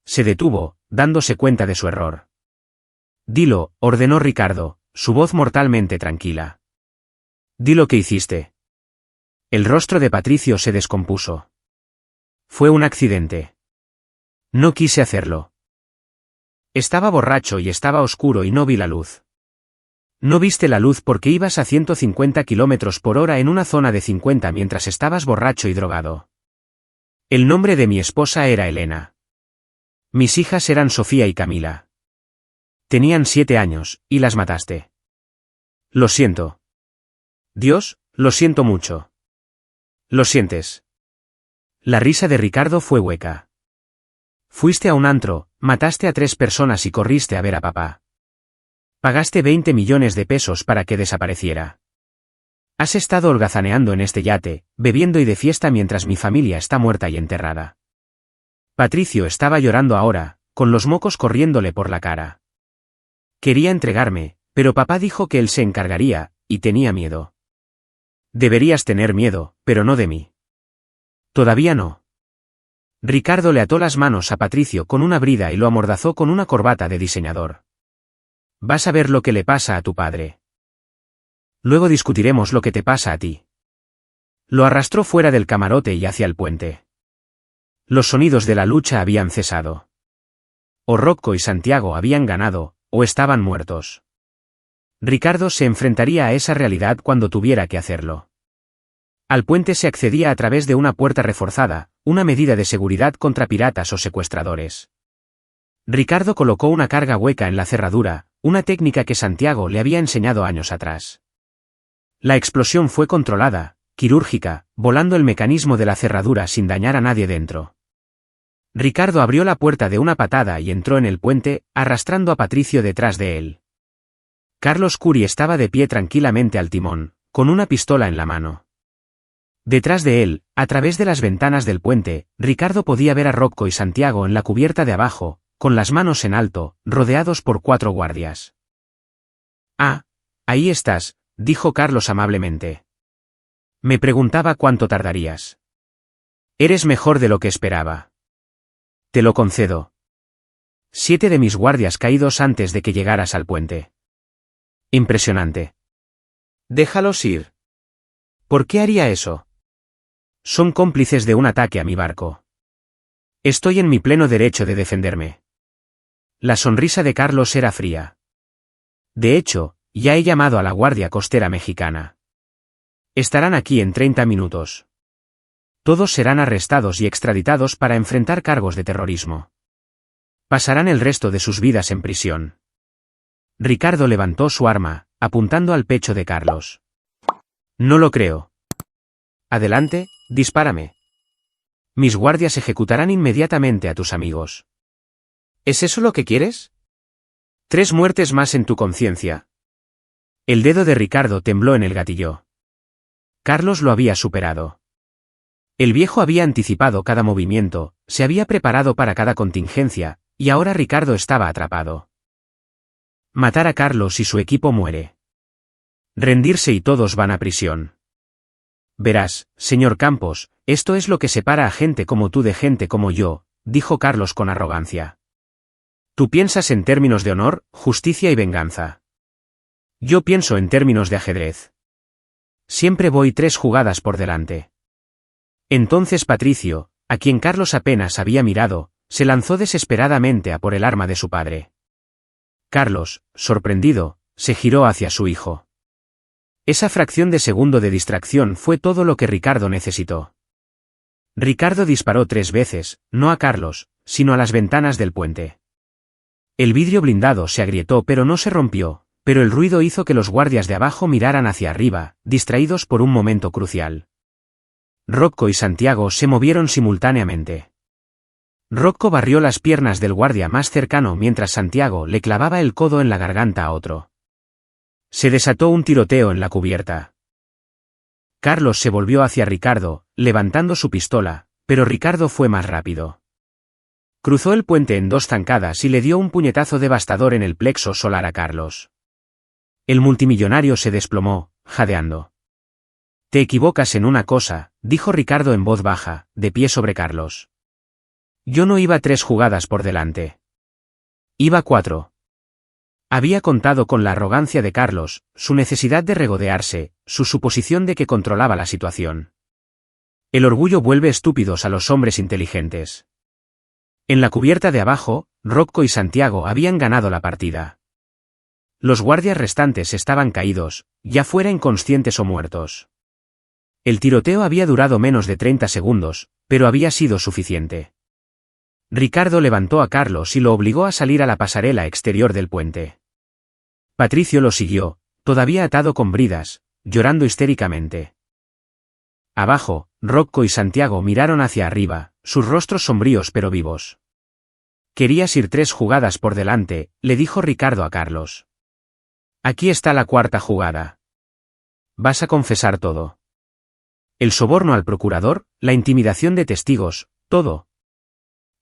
Se detuvo, dándose cuenta de su error. Dilo, ordenó Ricardo, su voz mortalmente tranquila. Di lo que hiciste. El rostro de Patricio se descompuso. Fue un accidente. No quise hacerlo. Estaba borracho y estaba oscuro y no vi la luz. No viste la luz porque ibas a 150 km/h en una zona de 50 mientras estabas borracho y drogado. El nombre de mi esposa era Elena. Mis hijas eran Sofía y Camila. Tenían 7 años, y las mataste. Lo siento. Dios, lo siento mucho. ¿Lo sientes? La risa de Ricardo fue hueca. Fuiste a un antro, mataste a 3 personas y corriste a ver a papá. Pagaste 20 millones de pesos para que desapareciera. Has estado holgazaneando en este yate, bebiendo y de fiesta mientras mi familia está muerta y enterrada. Patricio estaba llorando ahora, con los mocos corriéndole por la cara. Quería entregarme, pero papá dijo que él se encargaría, y tenía miedo. Deberías tener miedo, pero no de mí. Todavía no. Ricardo le ató las manos a Patricio con una brida y lo amordazó con una corbata de diseñador. Vas a ver lo que le pasa a tu padre. Luego discutiremos lo que te pasa a ti. Lo arrastró fuera del camarote y hacia el puente. Los sonidos de la lucha habían cesado. O Rocco y Santiago habían ganado, o estaban muertos. Ricardo se enfrentaría a esa realidad cuando tuviera que hacerlo. Al puente se accedía a través de una puerta reforzada, una medida de seguridad contra piratas o secuestradores. Ricardo colocó una carga hueca en la cerradura, una técnica que Santiago le había enseñado años atrás. La explosión fue controlada, quirúrgica, volando el mecanismo de la cerradura sin dañar a nadie dentro. Ricardo abrió la puerta de una patada y entró en el puente, arrastrando a Patricio detrás de él. Carlos Curi estaba de pie tranquilamente al timón, con una pistola en la mano. Detrás de él, a través de las ventanas del puente, Ricardo podía ver a Rocco y Santiago en la cubierta de abajo, con las manos en alto, rodeados por 4 guardias. Ah, ahí estás, dijo Carlos amablemente. Me preguntaba cuánto tardarías. Eres mejor de lo que esperaba. Te lo concedo. 7 de mis guardias caídos antes de que llegaras al puente. Impresionante. Déjalos ir. ¿Por qué haría eso? Son cómplices de un ataque a mi barco. Estoy en mi pleno derecho de defenderme. La sonrisa de Carlos era fría. De hecho, ya he llamado a la Guardia Costera Mexicana. Estarán aquí en 30 minutos. Todos serán arrestados y extraditados para enfrentar cargos de terrorismo. Pasarán el resto de sus vidas en prisión. Ricardo levantó su arma, apuntando al pecho de Carlos. No lo creo. Adelante, dispárame. Mis guardias ejecutarán inmediatamente a tus amigos. ¿Es eso lo que quieres? 3 muertes más en tu conciencia. El dedo de Ricardo tembló en el gatillo. Carlos lo había superado. El viejo había anticipado cada movimiento, se había preparado para cada contingencia, y ahora Ricardo estaba atrapado. Matar a Carlos y su equipo muere. Rendirse y todos van a prisión. Verás, señor Campos, esto es lo que separa a gente como tú de gente como yo, dijo Carlos con arrogancia. Tú piensas en términos de honor, justicia y venganza. Yo pienso en términos de ajedrez. Siempre voy 3 jugadas por delante. Entonces Patricio, a quien Carlos apenas había mirado, se lanzó desesperadamente a por el arma de su padre. Carlos, sorprendido, se giró hacia su hijo. Esa fracción de segundo de distracción fue todo lo que Ricardo necesitó. Ricardo disparó 3 veces, no a Carlos, sino a las ventanas del puente. El vidrio blindado se agrietó pero no se rompió, pero el ruido hizo que los guardias de abajo miraran hacia arriba, distraídos por un momento crucial. Rocco y Santiago se movieron simultáneamente. Rocco barrió las piernas del guardia más cercano mientras Santiago le clavaba el codo en la garganta a otro. Se desató un tiroteo en la cubierta. Carlos se volvió hacia Ricardo, levantando su pistola, pero Ricardo fue más rápido. Cruzó el puente en 2 zancadas y le dio un puñetazo devastador en el plexo solar a Carlos. El multimillonario se desplomó, jadeando. Te equivocas en una cosa, dijo Ricardo en voz baja, de pie sobre Carlos. Yo no iba 3 jugadas por delante. Iba 4. Había contado con la arrogancia de Carlos, su necesidad de regodearse, su suposición de que controlaba la situación. El orgullo vuelve estúpidos a los hombres inteligentes. En la cubierta de abajo, Rocco y Santiago habían ganado la partida. Los guardias restantes estaban caídos, ya fuera inconscientes o muertos. El tiroteo había durado menos de 30 segundos, pero había sido suficiente. Ricardo levantó a Carlos y lo obligó a salir a la pasarela exterior del puente. Patricio lo siguió, todavía atado con bridas, llorando histéricamente. Abajo, Rocco y Santiago miraron hacia arriba, sus rostros sombríos pero vivos. Querías ir 3 jugadas por delante, le dijo Ricardo a Carlos. Aquí está la 4ª jugada. Vas a confesar todo. El soborno al procurador, la intimidación de testigos, todo.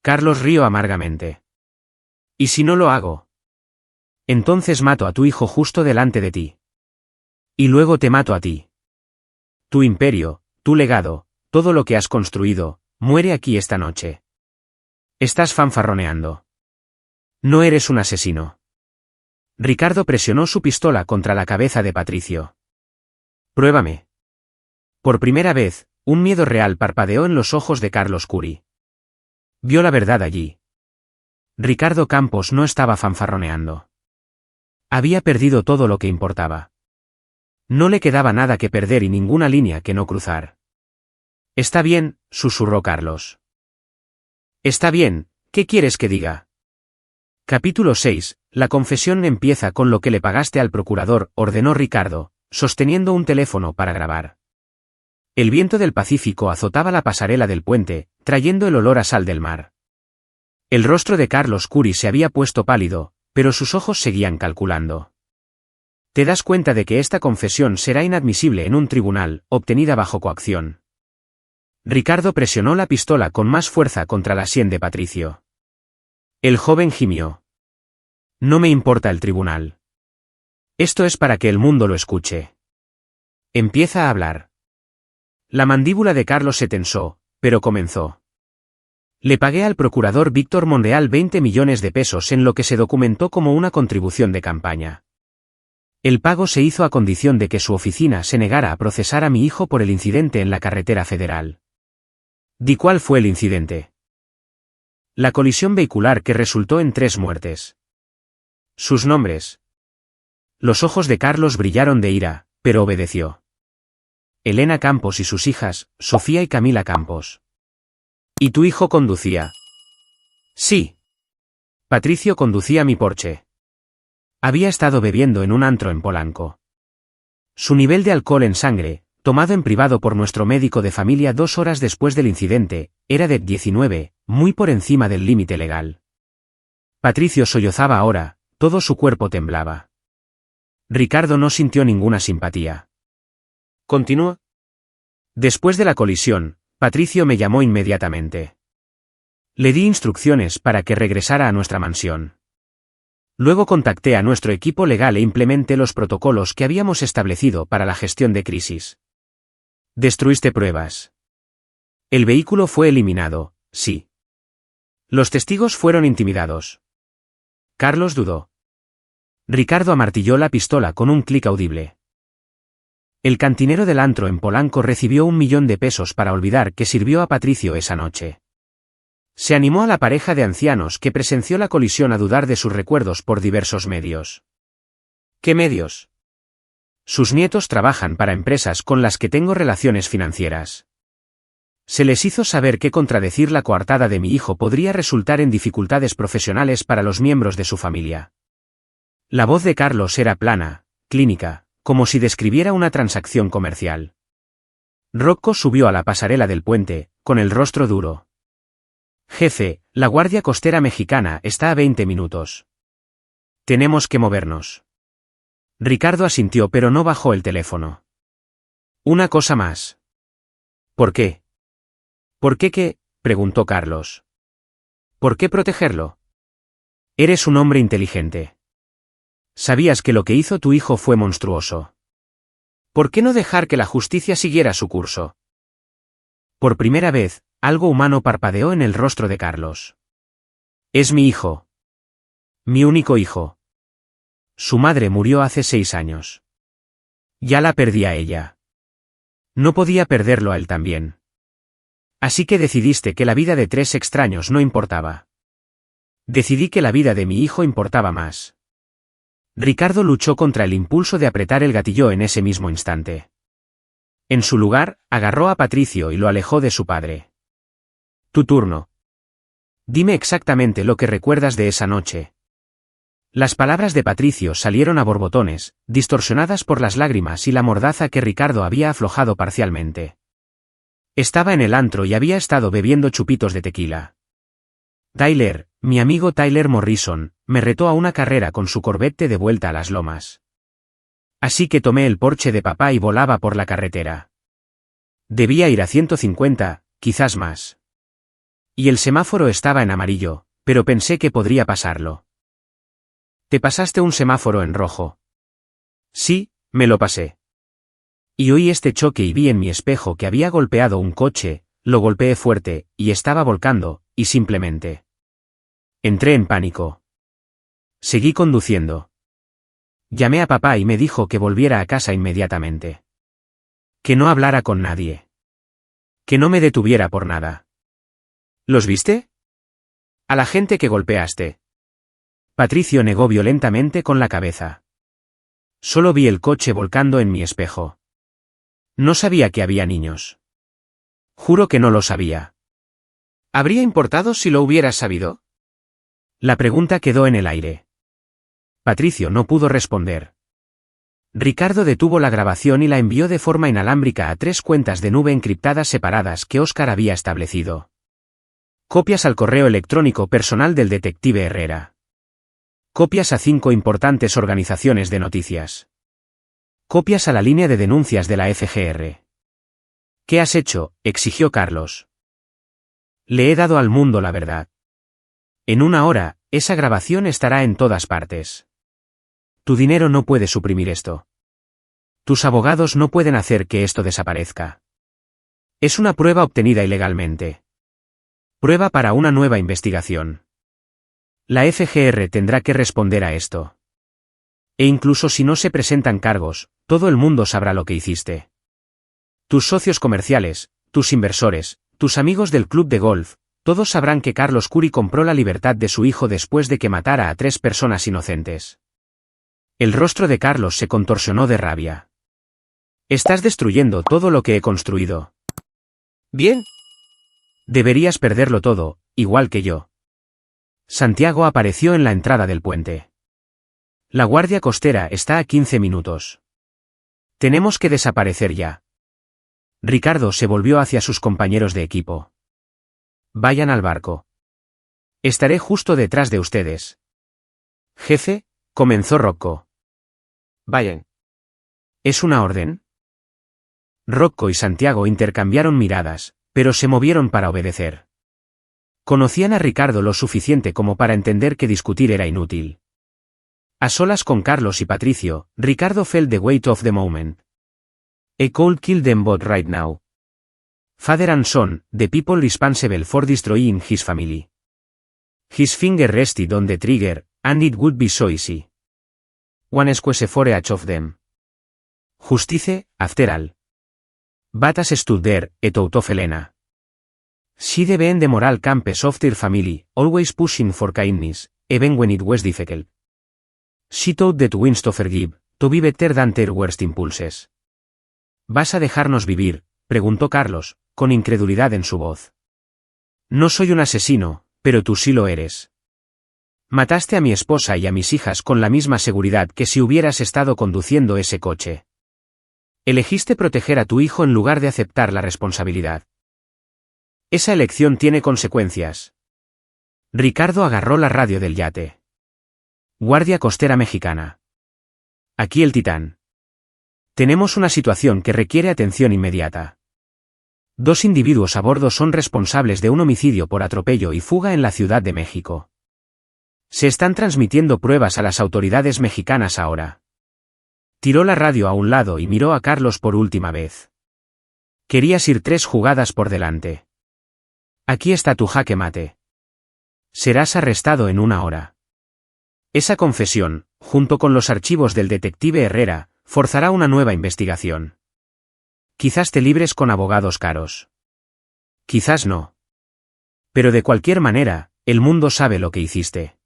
Carlos rió amargamente. ¿Y si no lo hago? Entonces mato a tu hijo justo delante de ti. Y luego te mato a ti. Tu imperio, tu legado, todo lo que has construido, muere aquí esta noche. Estás fanfarroneando. No eres un asesino. Ricardo presionó su pistola contra la cabeza de Patricio. Pruébame. Por primera vez, un miedo real parpadeó en los ojos de Carlos Curi. Vio la verdad allí. Ricardo Campos no estaba fanfarroneando. Había perdido todo lo que importaba. No le quedaba nada que perder y ninguna línea que no cruzar. Está bien, susurró Carlos. Está bien, ¿qué quieres que diga? Capítulo 6. La confesión empieza con lo que le pagaste al procurador, ordenó Ricardo, sosteniendo un teléfono para grabar. El viento del Pacífico azotaba la pasarela del puente, trayendo el olor a sal del mar. El rostro de Carlos Curi se había puesto pálido, pero sus ojos seguían calculando. Te das cuenta de que esta confesión será inadmisible en un tribunal, obtenida bajo coacción. Ricardo presionó la pistola con más fuerza contra la sien de Patricio. El joven gimió. No me importa el tribunal. Esto es para que el mundo lo escuche. Empieza a hablar. La mandíbula de Carlos se tensó, pero comenzó. Le pagué al procurador Víctor Monreal 20 millones de pesos en lo que se documentó como una contribución de campaña. El pago se hizo a condición de que su oficina se negara a procesar a mi hijo por el incidente en la carretera federal. ¿Di cuál fue el incidente? La colisión vehicular que resultó en 3 muertes. Sus nombres. Los ojos de Carlos brillaron de ira, pero obedeció. Elena Campos y sus hijas, Sofía y Camila Campos. ¿Y tu hijo conducía? Sí. Patricio conducía mi Porsche. Había estado bebiendo en un antro en Polanco. Su nivel de alcohol en sangre, tomado en privado por nuestro médico de familia 2 horas después del incidente, era de 19, muy por encima del límite legal. Patricio sollozaba ahora, todo su cuerpo temblaba. Ricardo no sintió ninguna simpatía. ¿Continúa? Después de la colisión, Patricio me llamó inmediatamente. Le di instrucciones para que regresara a nuestra mansión. Luego contacté a nuestro equipo legal e implementé los protocolos que habíamos establecido para la gestión de crisis. Destruiste pruebas. El vehículo fue eliminado, sí. Los testigos fueron intimidados. Carlos dudó. Ricardo amartilló la pistola con un clic audible. El cantinero del antro en Polanco recibió 1 millón de pesos para olvidar que sirvió a Patricio esa noche. Se animó a la pareja de ancianos que presenció la colisión a dudar de sus recuerdos por diversos medios. ¿Qué medios? Sus nietos trabajan para empresas con las que tengo relaciones financieras. Se les hizo saber que contradecir la coartada de mi hijo podría resultar en dificultades profesionales para los miembros de su familia. La voz de Carlos era plana, clínica, como si describiera una transacción comercial. Rocco subió a la pasarela del puente, con el rostro duro. Jefe, la Guardia Costera Mexicana está a 20 minutos. Tenemos que movernos. Ricardo asintió pero no bajó el teléfono. Una cosa más. ¿Por qué? ¿Por qué qué? Preguntó Carlos. ¿Por qué protegerlo? Eres un hombre inteligente. Sabías que lo que hizo tu hijo fue monstruoso. ¿Por qué no dejar que la justicia siguiera su curso? Por primera vez, algo humano parpadeó en el rostro de Carlos. Es mi hijo. Mi único hijo. Su madre murió hace 6 años. Ya la perdí a ella. No podía perderlo a él también. Así que decidiste que la vida de 3 extraños no importaba. Decidí que la vida de mi hijo importaba más. Ricardo luchó contra el impulso de apretar el gatillo en ese mismo instante. En su lugar, agarró a Patricio y lo alejó de su padre. Tu turno. Dime exactamente lo que recuerdas de esa noche. Las palabras de Patricio salieron a borbotones, distorsionadas por las lágrimas y la mordaza que Ricardo había aflojado parcialmente. Estaba en el antro y había estado bebiendo chupitos de tequila. Tyler, mi amigo Tyler Morrison, me retó a una carrera con su Corvette de vuelta a las lomas. Así que tomé el Porsche de papá y volaba por la carretera. Debía ir a 150, quizás más. Y el semáforo estaba en amarillo, pero pensé que podría pasarlo. ¿Te pasaste un semáforo en rojo? Sí, me lo pasé. Y oí este choque y vi en mi espejo que había golpeado un coche, lo golpeé fuerte, y estaba volcando, y simplemente. Entré en pánico. Seguí conduciendo. Llamé a papá y me dijo que volviera a casa inmediatamente. Que no hablara con nadie. Que no me detuviera por nada. ¿Los viste? A la gente que golpeaste. Patricio negó violentamente con la cabeza. Solo vi el coche volcando en mi espejo. No sabía que había niños. Juro que no lo sabía. ¿Habría importado si lo hubieras sabido? La pregunta quedó en el aire. Patricio no pudo responder. Ricardo detuvo la grabación y la envió de forma inalámbrica a 3 cuentas de nube encriptadas separadas que Óscar había establecido. Copias al correo electrónico personal del detective Herrera. Copias a 5 importantes organizaciones de noticias. Copias a la línea de denuncias de la FGR. ¿Qué has hecho?, exigió Carlos. Le he dado al mundo la verdad. En 1 hora, esa grabación estará en todas partes. Tu dinero no puede suprimir esto. Tus abogados no pueden hacer que esto desaparezca. Es una prueba obtenida ilegalmente. Prueba para una nueva investigación. La FGR tendrá que responder a esto. E incluso si no se presentan cargos, todo el mundo sabrá lo que hiciste. Tus socios comerciales, tus inversores, tus amigos del club de golf, todos sabrán que Carlos Curi compró la libertad de su hijo después de que matara a 3 personas inocentes. El rostro de Carlos se contorsionó de rabia. Estás destruyendo todo lo que he construido. Bien. Deberías perderlo todo, igual que yo. Santiago apareció en la entrada del puente. La guardia costera está a 15 minutos. Tenemos que desaparecer ya. Ricardo se volvió hacia sus compañeros de equipo. Vayan al barco. Estaré justo detrás de ustedes. Jefe, comenzó Rocco. Vayan. ¿Es una orden? Rocco y Santiago intercambiaron miradas, pero se movieron para obedecer. Conocían a Ricardo lo suficiente como para entender que discutir era inútil. A solas con Carlos y Patricio, Ricardo felt the weight of the moment. I could kill them both right now. Father and son, the people responsible for destroying his family. His finger rested on the trigger, and it would be so easy. One squeeze for each of them. Justice, after all. Batas stood there, thought of Helena. She'd been the moral compass of their family, always pushing for kindness, even when it was difficult. She thought that wins to forgive, to be better than their worst impulses. ¿Vas a dejarnos vivir?, preguntó Carlos, con incredulidad en su voz. No soy un asesino, pero tú sí lo eres. Mataste a mi esposa y a mis hijas con la misma seguridad que si hubieras estado conduciendo ese coche. Elegiste proteger a tu hijo en lugar de aceptar la responsabilidad. Esa elección tiene consecuencias. Ricardo agarró la radio del yate. Guardia Costera Mexicana. Aquí el Titán. Tenemos una situación que requiere atención inmediata. 2 individuos a bordo son responsables de un homicidio por atropello y fuga en la Ciudad de México. Se están transmitiendo pruebas a las autoridades mexicanas ahora. Tiró la radio a un lado y miró a Carlos por última vez. Querías ir 3 jugadas por delante. Aquí está tu jaque mate. Serás arrestado en 1 hora. Esa confesión, junto con los archivos del detective Herrera, forzará una nueva investigación. Quizás te libres con abogados caros. Quizás no. Pero de cualquier manera, el mundo sabe lo que hiciste.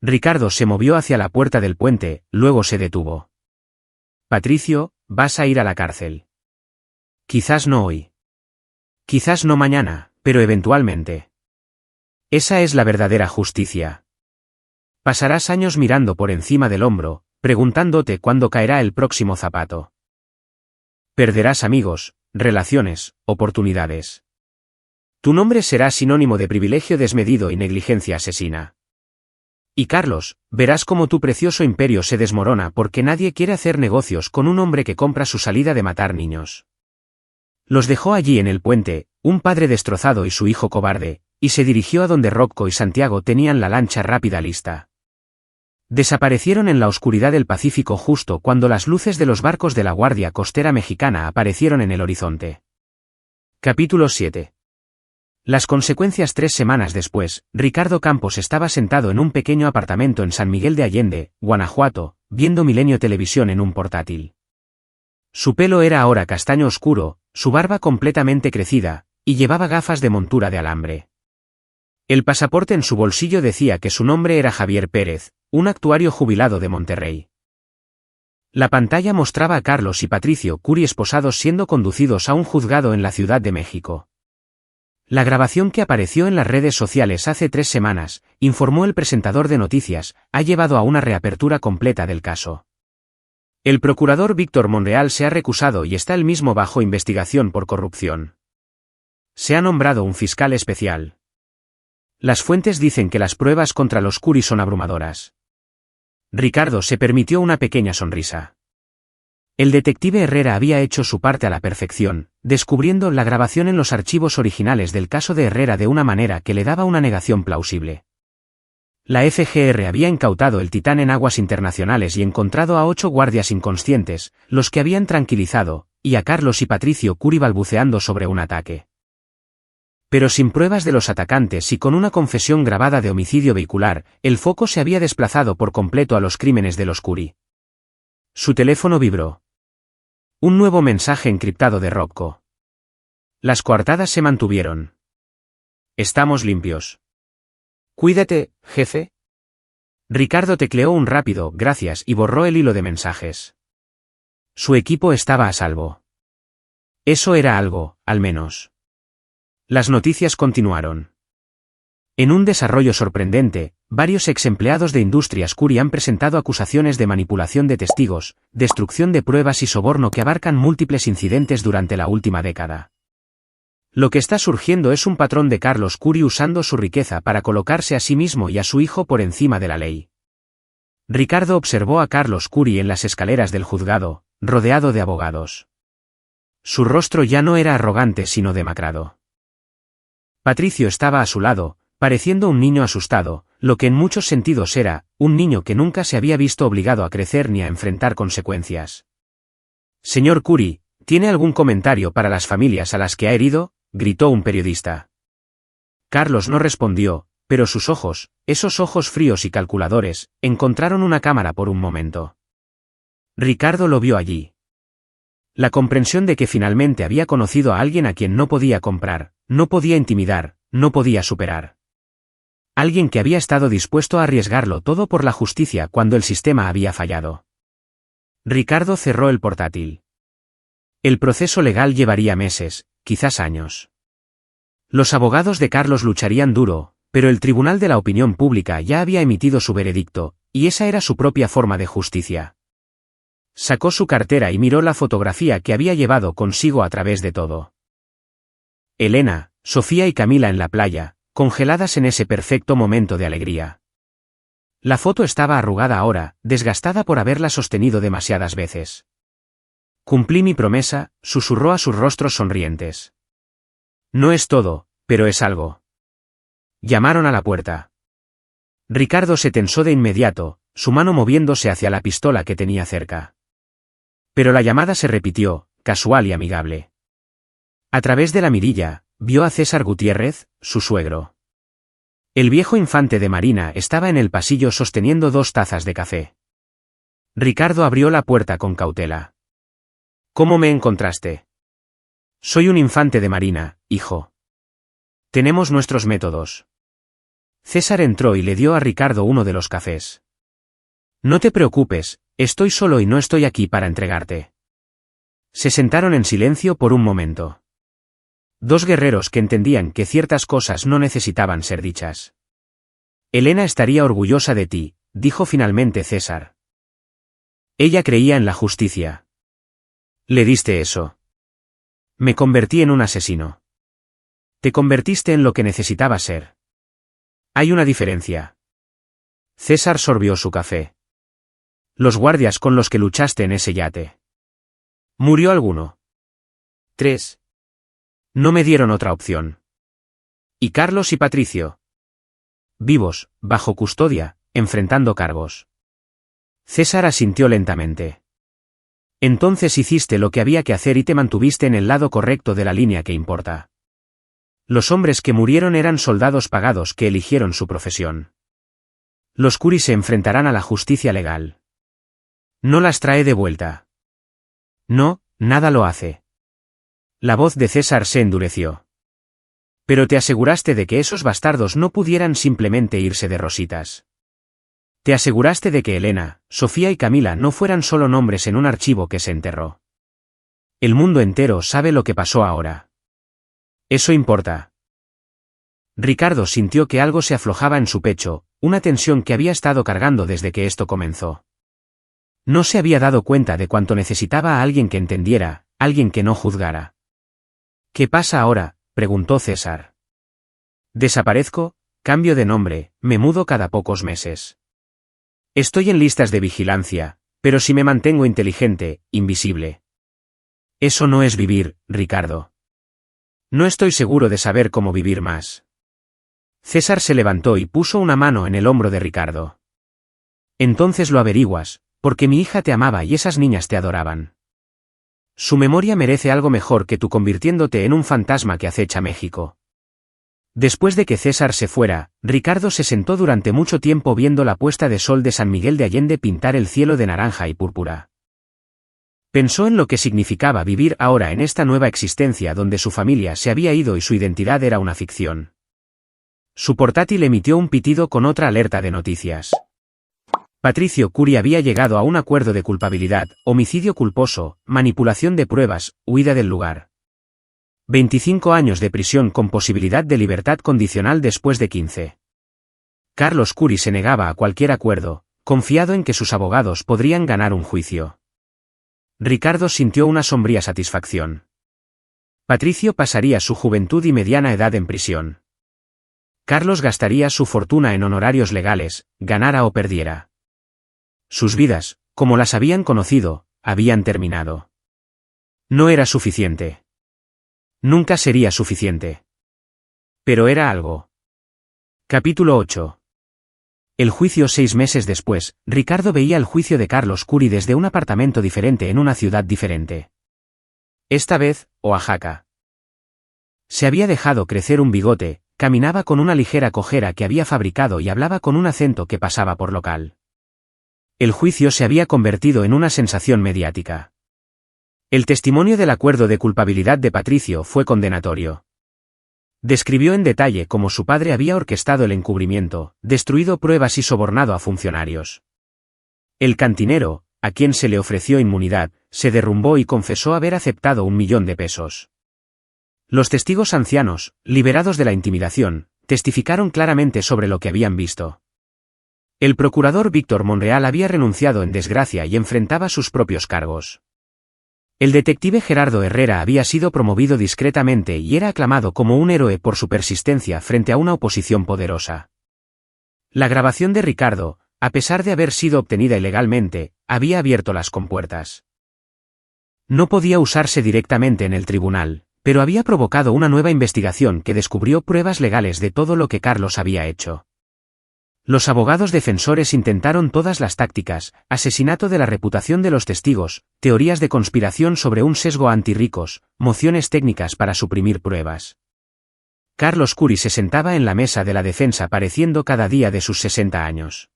Ricardo se movió hacia la puerta del puente, luego se detuvo. Patricio, vas a ir a la cárcel. Quizás no hoy. Quizás no mañana, pero eventualmente. Esa es la verdadera justicia. Pasarás años mirando por encima del hombro, preguntándote cuándo caerá el próximo zapato. Perderás amigos, relaciones, oportunidades. Tu nombre será sinónimo de privilegio desmedido y negligencia asesina. Y Carlos, verás cómo tu precioso imperio se desmorona porque nadie quiere hacer negocios con un hombre que compra su salida de matar niños. Los dejó allí en el puente, un padre destrozado y su hijo cobarde, y se dirigió a donde Rocco y Santiago tenían la lancha rápida lista. Desaparecieron en la oscuridad del Pacífico justo cuando las luces de los barcos de la Guardia Costera Mexicana aparecieron en el horizonte. Capítulo 7. Las consecuencias. 3 semanas después, Ricardo Campos estaba sentado en un pequeño apartamento en San Miguel de Allende, Guanajuato, viendo Milenio Televisión en un portátil. Su pelo era ahora castaño oscuro, su barba completamente crecida, y llevaba gafas de montura de alambre. El pasaporte en su bolsillo decía que su nombre era Javier Pérez, un actuario jubilado de Monterrey. La pantalla mostraba a Carlos y Patricio Curi esposados siendo conducidos a un juzgado en la Ciudad de México. La grabación que apareció en las redes sociales hace 3 semanas, informó el presentador de noticias, ha llevado a una reapertura completa del caso. El procurador Víctor Monreal se ha recusado y está él mismo bajo investigación por corrupción. Se ha nombrado un fiscal especial. Las fuentes dicen que las pruebas contra los Curi son abrumadoras. Ricardo se permitió una pequeña sonrisa. El detective Herrera había hecho su parte a la perfección, descubriendo la grabación en los archivos originales del caso de Herrera de una manera que le daba una negación plausible. La FGR había incautado el Titán en aguas internacionales y encontrado a 8 guardias inconscientes, los que habían tranquilizado, y a Carlos y Patricio Curi balbuceando sobre un ataque. Pero sin pruebas de los atacantes y con una confesión grabada de homicidio vehicular, el foco se había desplazado por completo a los crímenes de los Curi. Su teléfono vibró. Un nuevo mensaje encriptado de Rocco. Las coartadas se mantuvieron. Estamos limpios. Cuídate, jefe. Ricardo tecleó un rápido «gracias» y borró el hilo de mensajes. Su equipo estaba a salvo. Eso era algo, al menos. Las noticias continuaron. En un desarrollo sorprendente, varios ex empleados de Industrias Curie han presentado acusaciones de manipulación de testigos, destrucción de pruebas y soborno que abarcan múltiples incidentes durante la última década. Lo que está surgiendo es un patrón de Carlos Curie usando su riqueza para colocarse a sí mismo y a su hijo por encima de la ley. Ricardo observó a Carlos Curie en las escaleras del juzgado, rodeado de abogados. Su rostro ya no era arrogante sino demacrado. Patricio estaba a su lado, pareciendo un niño asustado, lo que en muchos sentidos era, un niño que nunca se había visto obligado a crecer ni a enfrentar consecuencias. «Señor Curie, ¿tiene algún comentario para las familias a las que ha herido?», gritó un periodista. Carlos no respondió, pero sus ojos, esos ojos fríos y calculadores, encontraron una cámara por un momento. Ricardo lo vio allí. La comprensión de que finalmente había conocido a alguien a quien no podía comprar, no podía intimidar, no podía superar. Alguien que había estado dispuesto a arriesgarlo todo por la justicia cuando el sistema había fallado. Ricardo cerró el portátil. El proceso legal llevaría meses, quizás años. Los abogados de Carlos lucharían duro, pero el Tribunal de la Opinión Pública ya había emitido su veredicto, y esa era su propia forma de justicia. Sacó su cartera y miró la fotografía que había llevado consigo a través de todo. Elena, Sofía y Camila en la playa, congeladas en ese perfecto momento de alegría. La foto estaba arrugada ahora, desgastada por haberla sostenido demasiadas veces. «Cumplí mi promesa», susurró a sus rostros sonrientes. «No es todo, pero es algo». Llamaron a la puerta. Ricardo se tensó de inmediato, su mano moviéndose hacia la pistola que tenía cerca. Pero la llamada se repitió, casual y amigable. A través de la mirilla, vio a César Gutiérrez, su suegro. El viejo infante de Marina estaba en el pasillo sosteniendo 2 tazas de café. Ricardo abrió la puerta con cautela. «¿Cómo me encontraste?» «Soy un infante de Marina, hijo. Tenemos nuestros métodos». César entró y le dio a Ricardo uno de los cafés. «No te preocupes, estoy solo y no estoy aquí para entregarte». Se sentaron en silencio por un momento. 2 guerreros que entendían que ciertas cosas no necesitaban ser dichas. «Elena estaría orgullosa de ti», dijo finalmente César. «Ella creía en la justicia». «¿Le diste eso?» «Me convertí en un asesino». «Te convertiste en lo que necesitaba ser». «Hay una diferencia». César sorbió su café. «Los guardias con los que luchaste en ese yate». «¿Murió alguno?» 3. «No me dieron otra opción». «¿Y Carlos y Patricio?» «Vivos, bajo custodia, enfrentando cargos». César asintió lentamente. «Entonces hiciste lo que había que hacer y te mantuviste en el lado correcto de la línea que importa». Los hombres que murieron eran soldados pagados que eligieron su profesión. Los Curie se enfrentarán a la justicia legal. No las trae de vuelta. No, nada lo hace. La voz de César se endureció. Pero te aseguraste de que esos bastardos no pudieran simplemente irse de rositas. Te aseguraste de que Elena, Sofía y Camila no fueran solo nombres en un archivo que se enterró. El mundo entero sabe lo que pasó ahora. Eso importa. Ricardo sintió que algo se aflojaba en su pecho, una tensión que había estado cargando desde que esto comenzó. No se había dado cuenta de cuánto necesitaba a alguien que entendiera, alguien que no juzgara. «¿Qué pasa ahora?», preguntó César. «Desaparezco, cambio de nombre, me mudo cada pocos meses. Estoy en listas de vigilancia, pero si me mantengo inteligente, invisible». «Eso no es vivir, Ricardo». «No estoy seguro de saber cómo vivir más». César se levantó y puso una mano en el hombro de Ricardo. «Entonces lo averiguas, porque mi hija te amaba y esas niñas te adoraban. Su memoria merece algo mejor que tú convirtiéndote en un fantasma que acecha México». Después de que César se fuera, Ricardo se sentó durante mucho tiempo viendo la puesta de sol de San Miguel de Allende pintar el cielo de naranja y púrpura. Pensó en lo que significaba vivir ahora en esta nueva existencia donde su familia se había ido y su identidad era una ficción. Su portátil emitió un pitido con otra alerta de noticias. Patricio Curi había llegado a un acuerdo de culpabilidad, homicidio culposo, manipulación de pruebas, huida del lugar. 25 años de prisión con posibilidad de libertad condicional después de 15. Carlos Curi se negaba a cualquier acuerdo, confiado en que sus abogados podrían ganar un juicio. Ricardo sintió una sombría satisfacción. Patricio pasaría su juventud y mediana edad en prisión. Carlos gastaría su fortuna en honorarios legales, ganara o perdiera. Sus vidas, como las habían conocido, habían terminado. No era suficiente. Nunca sería suficiente. Pero era algo. Capítulo 8. El juicio 6 meses después, Ricardo veía el juicio de Carlos Curi desde un apartamento diferente en una ciudad diferente. Esta vez, Oaxaca. Se había dejado crecer un bigote, caminaba con una ligera cojera que había fabricado y hablaba con un acento que pasaba por local. El juicio se había convertido en una sensación mediática. El testimonio del acuerdo de culpabilidad de Patricio fue condenatorio. Describió en detalle cómo su padre había orquestado el encubrimiento, destruido pruebas y sobornado a funcionarios. El cantinero, a quien se le ofreció inmunidad, se derrumbó y confesó haber aceptado 1 millón de pesos. Los testigos ancianos, liberados de la intimidación, testificaron claramente sobre lo que habían visto. El procurador Víctor Monreal había renunciado en desgracia y enfrentaba sus propios cargos. El detective Gerardo Herrera había sido promovido discretamente y era aclamado como un héroe por su persistencia frente a una oposición poderosa. La grabación de Ricardo, a pesar de haber sido obtenida ilegalmente, había abierto las compuertas. No podía usarse directamente en el tribunal, pero había provocado una nueva investigación que descubrió pruebas legales de todo lo que Carlos había hecho. Los abogados defensores intentaron todas las tácticas, asesinato de la reputación de los testigos, teorías de conspiración sobre un sesgo antirricos, mociones técnicas para suprimir pruebas. Carlos Curi se sentaba en la mesa de la defensa pareciendo cada día de sus 60 años.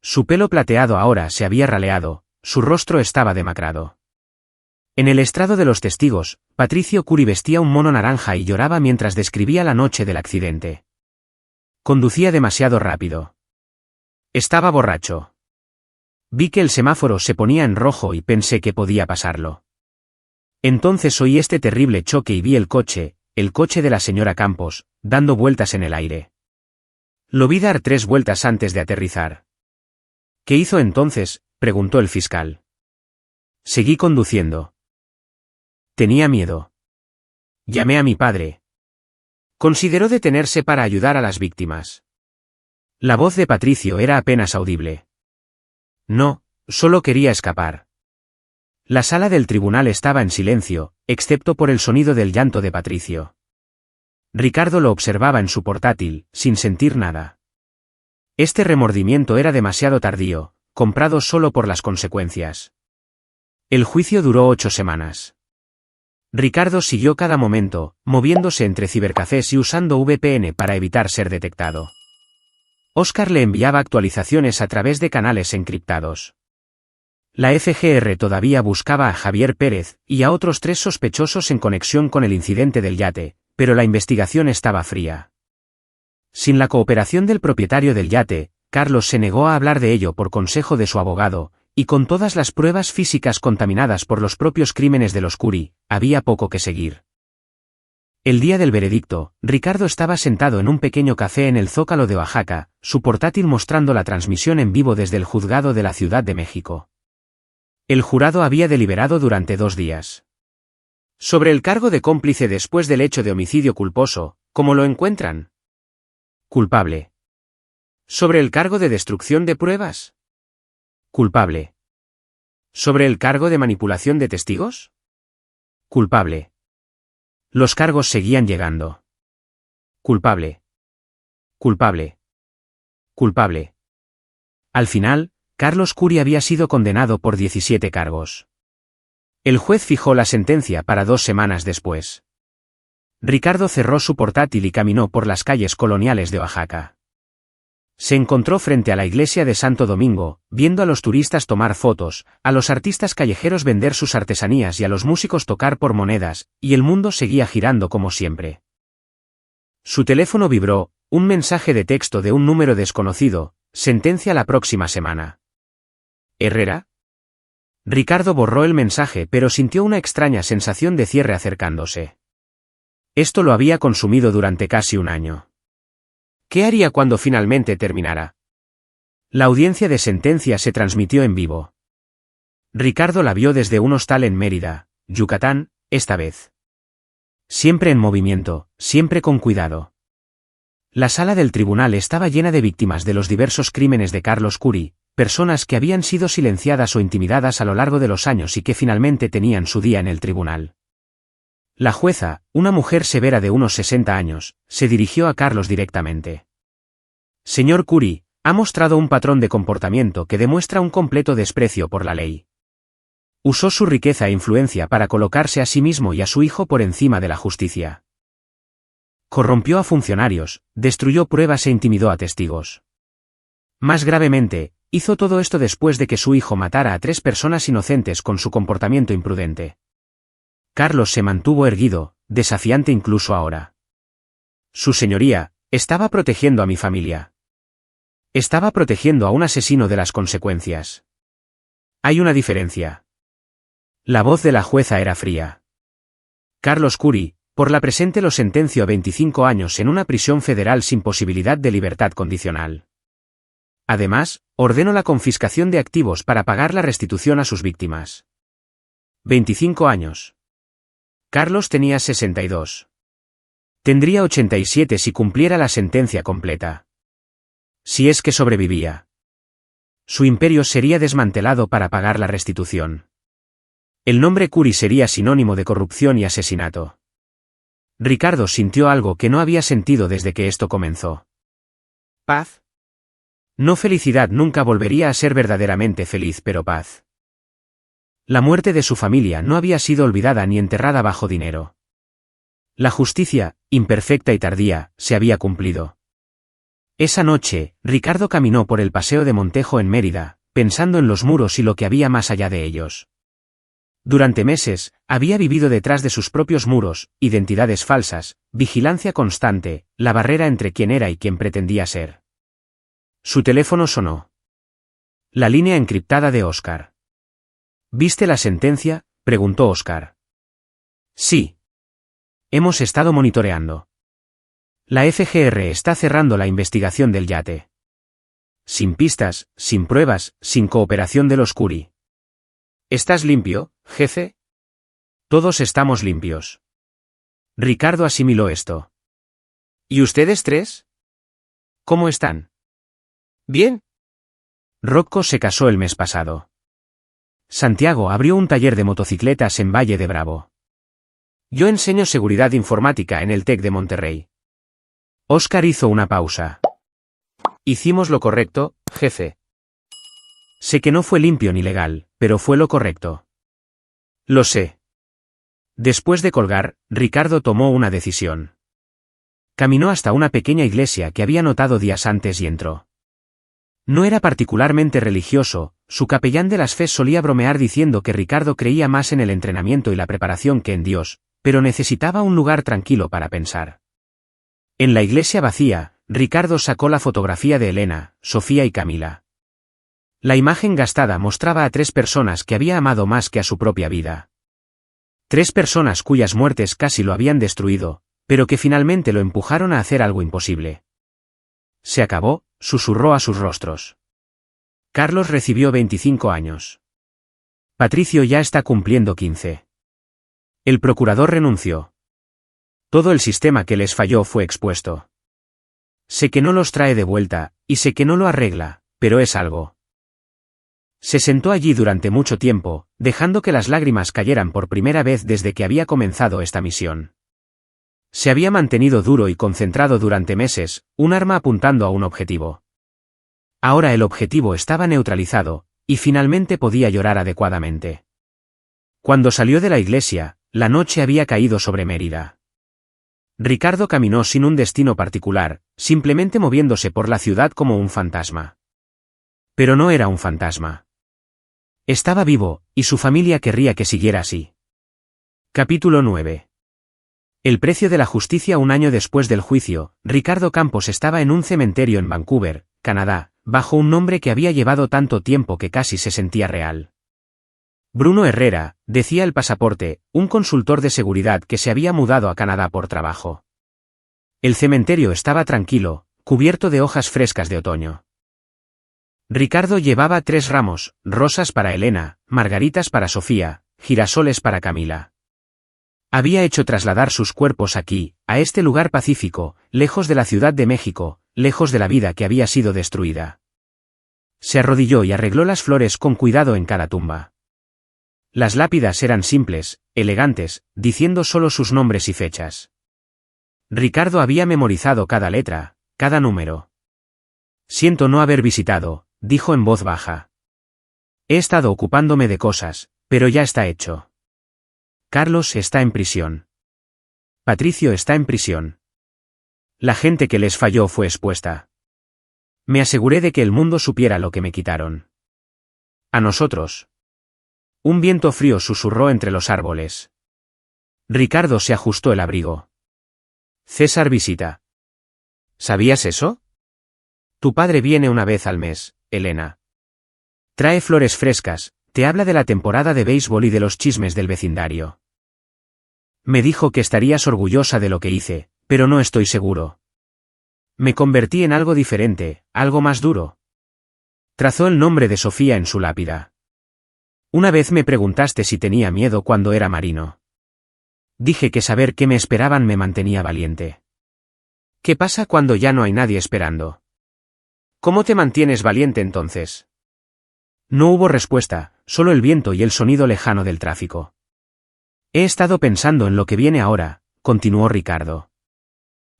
Su pelo plateado ahora se había raleado, su rostro estaba demacrado. En el estrado de los testigos, Patricio Curi vestía un mono naranja y lloraba mientras describía la noche del accidente. Conducía demasiado rápido. Estaba borracho. Vi que el semáforo se ponía en rojo y pensé que podía pasarlo. Entonces oí este terrible choque y vi el coche de la señora Campos, dando vueltas en el aire. Lo vi dar 3 vueltas antes de aterrizar. ¿Qué hizo entonces?, preguntó el fiscal. Seguí conduciendo. Tenía miedo. Llamé a mi padre. Consideró detenerse para ayudar a las víctimas. La voz de Patricio era apenas audible. No, solo quería escapar. La sala del tribunal estaba en silencio, excepto por el sonido del llanto de Patricio. Ricardo lo observaba en su portátil, sin sentir nada. Este remordimiento era demasiado tardío, comprado solo por las consecuencias. El juicio duró 8 semanas. Ricardo siguió cada momento, moviéndose entre cibercafés y usando VPN para evitar ser detectado. Óscar le enviaba actualizaciones a través de canales encriptados. La FGR todavía buscaba a Javier Pérez y a otros 3 sospechosos en conexión con el incidente del yate, pero la investigación estaba fría. Sin la cooperación del propietario del yate, Carlos se negó a hablar de ello por consejo de su abogado, y con todas las pruebas físicas contaminadas por los propios crímenes de los Curi, había poco que seguir. El día del veredicto, Ricardo estaba sentado en un pequeño café en el Zócalo de Oaxaca, su portátil mostrando la transmisión en vivo desde el juzgado de la Ciudad de México. El jurado había deliberado durante 2 días. Sobre el cargo de cómplice después del hecho de homicidio culposo, ¿cómo lo encuentran? Culpable. Sobre el cargo de destrucción de pruebas. Culpable. ¿Sobre el cargo de manipulación de testigos? Culpable. Los cargos seguían llegando. Culpable. Culpable. Culpable. Al final, Carlos Curi había sido condenado por 17 cargos. El juez fijó la sentencia para 2 semanas después. Ricardo cerró su portátil y caminó por las calles coloniales de Oaxaca. Se encontró frente a la iglesia de Santo Domingo, viendo a los turistas tomar fotos, a los artistas callejeros vender sus artesanías y a los músicos tocar por monedas, y el mundo seguía girando como siempre. Su teléfono vibró, un mensaje de texto de un número desconocido, sentencia la próxima semana. ¿Herrera? Ricardo borró el mensaje pero sintió una extraña sensación de cierre acercándose. Esto lo había consumido durante casi un año. ¿Qué haría cuando finalmente terminara? La audiencia de sentencia se transmitió en vivo. Ricardo la vio desde un hostal en Mérida, Yucatán, esta vez. Siempre en movimiento, siempre con cuidado. La sala del tribunal estaba llena de víctimas de los diversos crímenes de Carlos Curi, personas que habían sido silenciadas o intimidadas a lo largo de los años y que finalmente tenían su día en el tribunal. La jueza, una mujer severa de unos 60 años, se dirigió a Carlos directamente. Señor Curi, ha mostrado un patrón de comportamiento que demuestra un completo desprecio por la ley. Usó su riqueza e influencia para colocarse a sí mismo y a su hijo por encima de la justicia. Corrompió a funcionarios, destruyó pruebas e intimidó a testigos. Más gravemente, hizo todo esto después de que su hijo matara a 3 personas inocentes con su comportamiento imprudente. Carlos se mantuvo erguido, desafiante incluso ahora. Su señoría, estaba protegiendo a mi familia. Estaba protegiendo a un asesino de las consecuencias. Hay una diferencia. La voz de la jueza era fría. Carlos Curi, por la presente lo sentencio a 25 años en una prisión federal sin posibilidad de libertad condicional. Además, ordeno la confiscación de activos para pagar la restitución a sus víctimas. 25 años. Carlos tenía 62. Tendría 87 si cumpliera la sentencia completa. Si es que sobrevivía. Su imperio sería desmantelado para pagar la restitución. El nombre Curi sería sinónimo de corrupción y asesinato. Ricardo sintió algo que no había sentido desde que esto comenzó. ¿Paz? No felicidad, nunca volvería a ser verdaderamente feliz, pero paz. La muerte de su familia no había sido olvidada ni enterrada bajo dinero. La justicia, imperfecta y tardía, se había cumplido. Esa noche, Ricardo caminó por el paseo de Montejo en Mérida, pensando en los muros y lo que había más allá de ellos. Durante meses, había vivido detrás de sus propios muros, identidades falsas, vigilancia constante, la barrera entre quién era y quién pretendía ser. Su teléfono sonó. La línea encriptada de Oscar. ¿Viste la sentencia?, preguntó Oscar. Sí. Hemos estado monitoreando. La FGR está cerrando la investigación del yate. Sin pistas, sin pruebas, sin cooperación de los Curi. ¿Estás limpio, jefe? Todos estamos limpios. Ricardo asimiló esto. ¿Y ustedes 3? ¿Cómo están? Bien. Rocco se casó el mes pasado. Santiago abrió un taller de motocicletas en Valle de Bravo. Yo enseño seguridad informática en el TEC de Monterrey. Oscar hizo una pausa. Hicimos lo correcto, jefe. Sé que no fue limpio ni legal, pero fue lo correcto. Lo sé. Después de colgar, Ricardo tomó una decisión. Caminó hasta una pequeña iglesia que había notado días antes y entró. No era particularmente religioso, su capellán de las Fes solía bromear diciendo que Ricardo creía más en el entrenamiento y la preparación que en Dios, pero necesitaba un lugar tranquilo para pensar. En la iglesia vacía, Ricardo sacó la fotografía de Elena, Sofía y Camila. La imagen gastada mostraba a 3 personas que había amado más que a su propia vida. 3 personas cuyas muertes casi lo habían destruido, pero que finalmente lo empujaron a hacer algo imposible. Se acabó, susurró a sus rostros. Carlos recibió 25 años. Patricio ya está cumpliendo 15. El procurador renunció. Todo el sistema que les falló fue expuesto. Sé que no los trae de vuelta, y sé que no lo arregla, pero es algo. Se sentó allí durante mucho tiempo, dejando que las lágrimas cayeran por primera vez desde que había comenzado esta misión. Se había mantenido duro y concentrado durante meses, un arma apuntando a un objetivo. Ahora el objetivo estaba neutralizado, y finalmente podía llorar adecuadamente. Cuando salió de la iglesia, la noche había caído sobre Mérida. Ricardo caminó sin un destino particular, simplemente moviéndose por la ciudad como un fantasma. Pero no era un fantasma. Estaba vivo, y su familia querría que siguiera así. Capítulo 9. El precio de la justicia. Un año después del juicio, Ricardo Campos estaba en un cementerio en Vancouver, Canadá, bajo un nombre que había llevado tanto tiempo que casi se sentía real. Bruno Herrera, decía el pasaporte, un consultor de seguridad que se había mudado a Canadá por trabajo. El cementerio estaba tranquilo, cubierto de hojas frescas de otoño. Ricardo llevaba 3 ramos, rosas para Elena, margaritas para Sofía, girasoles para Camila. Había hecho trasladar sus cuerpos aquí, a este lugar pacífico, lejos de la Ciudad de México, lejos de la vida que había sido destruida. Se arrodilló y arregló las flores con cuidado en cada tumba. Las lápidas eran simples, elegantes, diciendo solo sus nombres y fechas. Ricardo había memorizado cada letra, cada número. Siento no haber visitado, dijo en voz baja. He estado ocupándome de cosas, pero ya está hecho. Carlos está en prisión. Patricio está en prisión. La gente que les falló fue expuesta. Me aseguré de que el mundo supiera lo que me quitaron. A nosotros. Un viento frío susurró entre los árboles. Ricardo se ajustó el abrigo. César visita. ¿Sabías eso? Tu padre viene una vez al mes, Elena. Trae flores frescas, te habla de la temporada de béisbol y de los chismes del vecindario. Me dijo que estarías orgullosa de lo que hice, pero no estoy seguro. Me convertí en algo diferente, algo más duro. Trazó el nombre de Sofía en su lápida. Una vez me preguntaste si tenía miedo cuando era marino. Dije que saber qué me esperaban me mantenía valiente. ¿Qué pasa cuando ya no hay nadie esperando? ¿Cómo te mantienes valiente entonces? No hubo respuesta, solo el viento y el sonido lejano del tráfico. He estado pensando en lo que viene ahora, continuó Ricardo.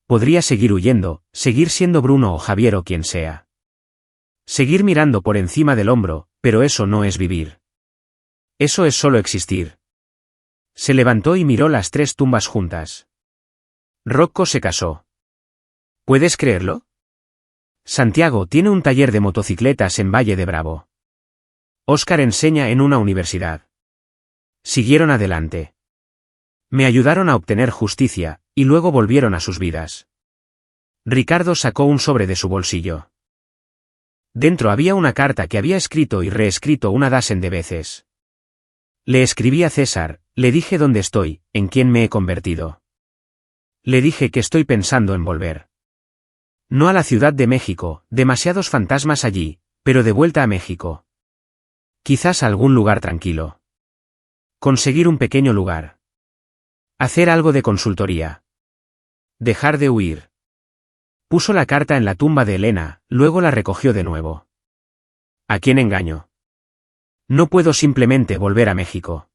Podría seguir huyendo, seguir siendo Bruno o Javier o quien sea. Seguir mirando por encima del hombro, pero eso no es vivir. Eso es solo existir. Se levantó y miró las 3 tumbas juntas. Rocco se casó. ¿Puedes creerlo? Santiago tiene un taller de motocicletas en Valle de Bravo. Óscar enseña en una universidad. Siguieron adelante. Me ayudaron a obtener justicia, y luego volvieron a sus vidas. Ricardo sacó un sobre de su bolsillo. Dentro había una carta que había escrito y reescrito una docena de veces. Le escribí a César, le dije dónde estoy, en quién me he convertido. Le dije que estoy pensando en volver. No a la Ciudad de México, demasiados fantasmas allí, pero de vuelta a México. Quizás a algún lugar tranquilo. Conseguir un pequeño lugar. Hacer algo de consultoría. Dejar de huir. Puso la carta en la tumba de Elena, luego la recogió de nuevo. ¿A quién engaño? No puedo simplemente volver a México.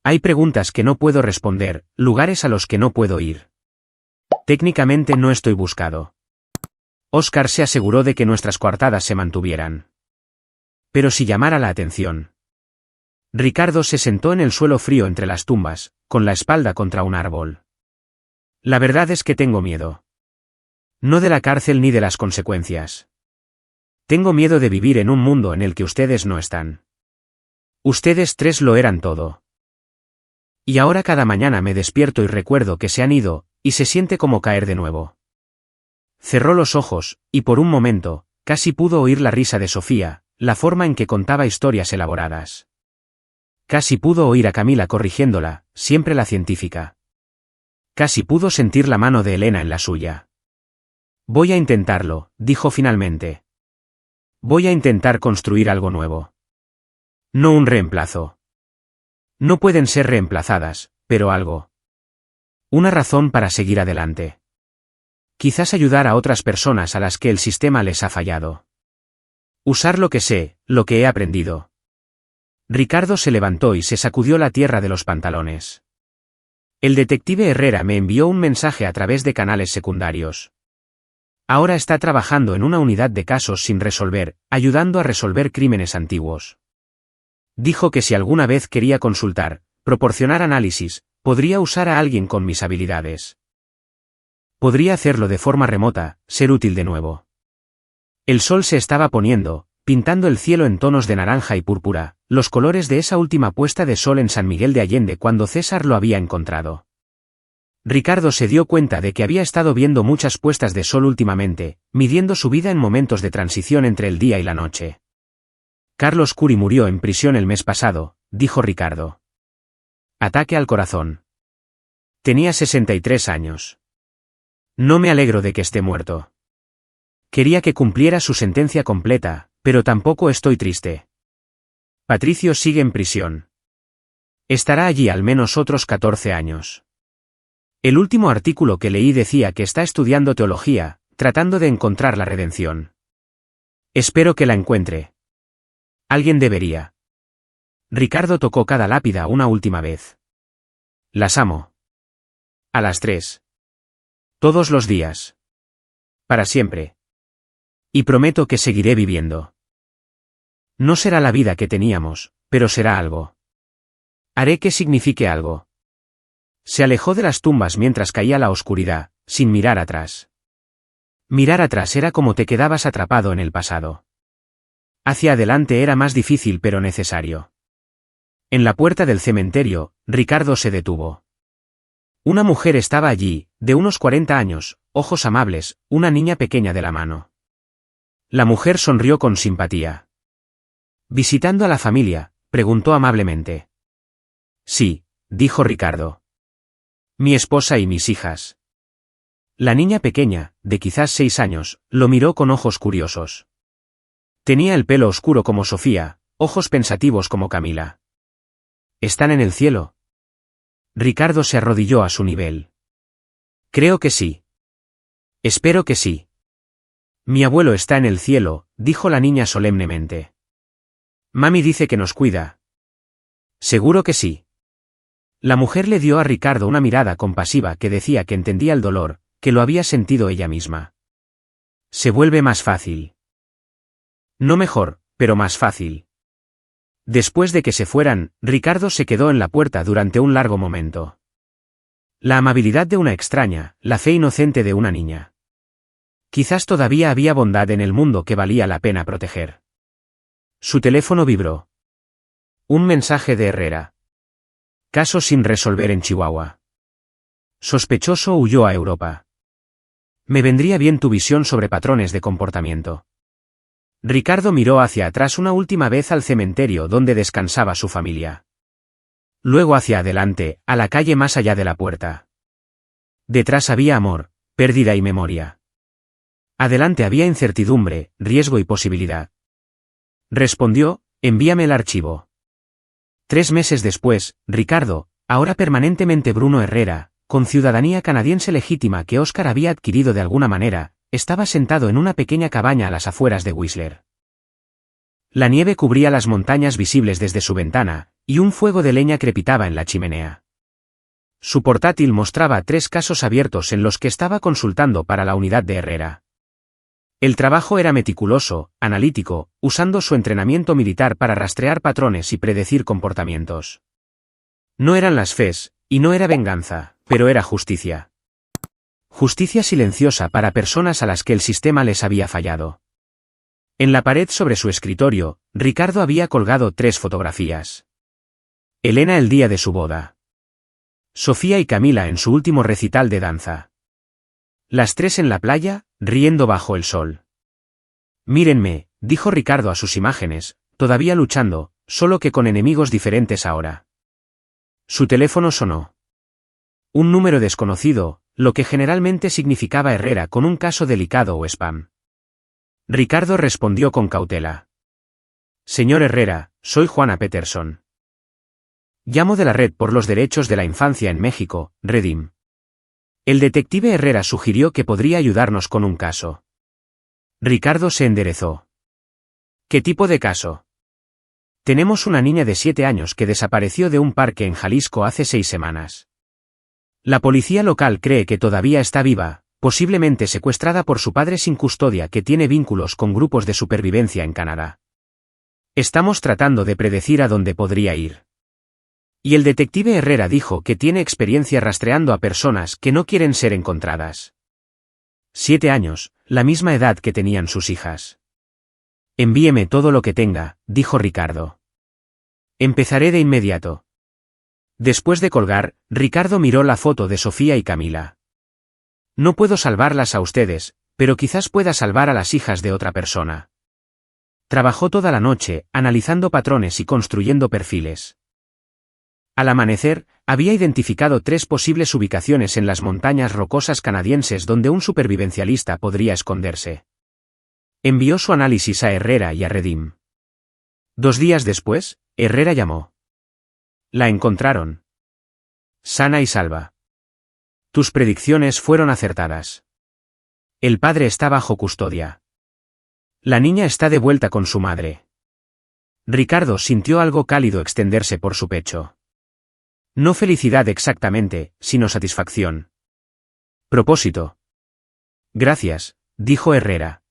Hay preguntas que no puedo responder, lugares a los que no puedo ir. Técnicamente no estoy buscado. Óscar se aseguró de que nuestras coartadas se mantuvieran. Pero si llamara la atención. Ricardo se sentó en el suelo frío entre las tumbas, con la espalda contra un árbol. La verdad es que tengo miedo. No de la cárcel ni de las consecuencias. Tengo miedo de vivir en un mundo en el que ustedes no están. Ustedes 3 lo eran todo. Y ahora cada mañana me despierto y recuerdo que se han ido, y se siente como caer de nuevo. Cerró los ojos, y por un momento, casi pudo oír la risa de Sofía, la forma en que contaba historias elaboradas. Casi pudo oír a Camila corrigiéndola, siempre la científica. Casi pudo sentir la mano de Elena en la suya. Voy a intentarlo, dijo finalmente. Voy a intentar construir algo nuevo. No un reemplazo. No pueden ser reemplazadas, pero algo. Una razón para seguir adelante. Quizás ayudar a otras personas a las que el sistema les ha fallado. Usar lo que sé, lo que he aprendido. Ricardo se levantó y se sacudió la tierra de los pantalones. El detective Herrera me envió un mensaje a través de canales secundarios. Ahora está trabajando en una unidad de casos sin resolver, ayudando a resolver crímenes antiguos. Dijo que si alguna vez quería consultar, proporcionar análisis, podría usar a alguien con mis habilidades. Podría hacerlo de forma remota, ser útil de nuevo. El sol se estaba poniendo, pintando el cielo en tonos de naranja y púrpura, los colores de esa última puesta de sol en San Miguel de Allende cuando César lo había encontrado. Ricardo se dio cuenta de que había estado viendo muchas puestas de sol últimamente, midiendo su vida en momentos de transición entre el día y la noche. Carlos Curi murió en prisión el mes pasado, dijo Ricardo. Ataque al corazón. Tenía 63 años. No me alegro de que esté muerto. Quería que cumpliera su sentencia completa, pero tampoco estoy triste. Patricio sigue en prisión. Estará allí al menos otros 14 años. El último artículo que leí decía que está estudiando teología, tratando de encontrar la redención. Espero que la encuentre. Alguien debería. Ricardo tocó cada lápida una última vez. Las amo. A las 3. Todos los días. Para siempre. Y prometo que seguiré viviendo. No será la vida que teníamos, pero será algo. Haré que signifique algo. Se alejó de las tumbas mientras caía la oscuridad, sin mirar atrás. Mirar atrás era como te quedabas atrapado en el pasado. Hacia adelante era más difícil pero necesario. En la puerta del cementerio, Ricardo se detuvo. Una mujer estaba allí, de unos 40 años, ojos amables, una niña pequeña de la mano. La mujer sonrió con simpatía. ¿Visitando a la familia?, preguntó amablemente. Sí, dijo Ricardo. Mi esposa y mis hijas. La niña pequeña, de quizás 6 años, lo miró con ojos curiosos. Tenía el pelo oscuro como Sofía, ojos pensativos como Camila. ¿Están en el cielo? Ricardo se arrodilló a su nivel. Creo que sí. Espero que sí. Mi abuelo está en el cielo, dijo la niña solemnemente. Mami dice que nos cuida. Seguro que sí. La mujer le dio a Ricardo una mirada compasiva que decía que entendía el dolor, que lo había sentido ella misma. Se vuelve más fácil. No mejor, pero más fácil. Después de que se fueran, Ricardo se quedó en la puerta durante un largo momento. La amabilidad de una extraña, la fe inocente de una niña. Quizás todavía había bondad en el mundo que valía la pena proteger. Su teléfono vibró. Un mensaje de Herrera. Caso sin resolver en Chihuahua. Sospechoso huyó a Europa. Me vendría bien tu visión sobre patrones de comportamiento. Ricardo miró hacia atrás una última vez al cementerio donde descansaba su familia. Luego hacia adelante, a la calle más allá de la puerta. Detrás había amor, pérdida y memoria. Adelante había incertidumbre, riesgo y posibilidad. Respondió, envíame el archivo. 3 meses después, Ricardo, ahora permanentemente Bruno Herrera, con ciudadanía canadiense legítima que Oscar había adquirido de alguna manera, estaba sentado en una pequeña cabaña a las afueras de Whistler. La nieve cubría las montañas visibles desde su ventana, y un fuego de leña crepitaba en la chimenea. Su portátil mostraba 3 casos abiertos en los que estaba consultando para la unidad de Herrera. El trabajo era meticuloso, analítico, usando su entrenamiento militar para rastrear patrones y predecir comportamientos. No eran las fes, y no era venganza, pero era justicia. Justicia silenciosa para personas a las que el sistema les había fallado. En la pared sobre su escritorio, Ricardo había colgado 3 fotografías. Elena el día de su boda. Sofía y Camila en su último recital de danza. Las 3 en la playa, riendo bajo el sol. Mírenme, dijo Ricardo a sus imágenes, todavía luchando, solo que con enemigos diferentes ahora. Su teléfono sonó. Un número desconocido, lo que generalmente significaba Herrera con un caso delicado o spam. Ricardo respondió con cautela. Señor Herrera, soy Juana Peterson. Llamo de la Red por los Derechos de la Infancia en México, Redim. El detective Herrera sugirió que podría ayudarnos con un caso. Ricardo se enderezó. ¿Qué tipo de caso? Tenemos una niña de 7 años que desapareció de un parque en Jalisco hace 6 semanas. La policía local cree que todavía está viva, posiblemente secuestrada por su padre sin custodia que tiene vínculos con grupos de supervivencia en Canadá. Estamos tratando de predecir a dónde podría ir. Y el detective Herrera dijo que tiene experiencia rastreando a personas que no quieren ser encontradas. 7 años, la misma edad que tenían sus hijas. Envíeme todo lo que tenga, dijo Ricardo. Empezaré de inmediato. Después de colgar, Ricardo miró la foto de Sofía y Camila. No puedo salvarlas a ustedes, pero quizás pueda salvar a las hijas de otra persona. Trabajó toda la noche, analizando patrones y construyendo perfiles. Al amanecer, había identificado 3 posibles ubicaciones en las montañas rocosas canadienses donde un supervivencialista podría esconderse. Envió su análisis a Herrera y a Redim. 2 días después, Herrera llamó. La encontraron. Sana y salva. Tus predicciones fueron acertadas. El padre está bajo custodia. La niña está de vuelta con su madre. Ricardo sintió algo cálido extenderse por su pecho. No felicidad exactamente, sino satisfacción. Propósito. Gracias, dijo Herrera.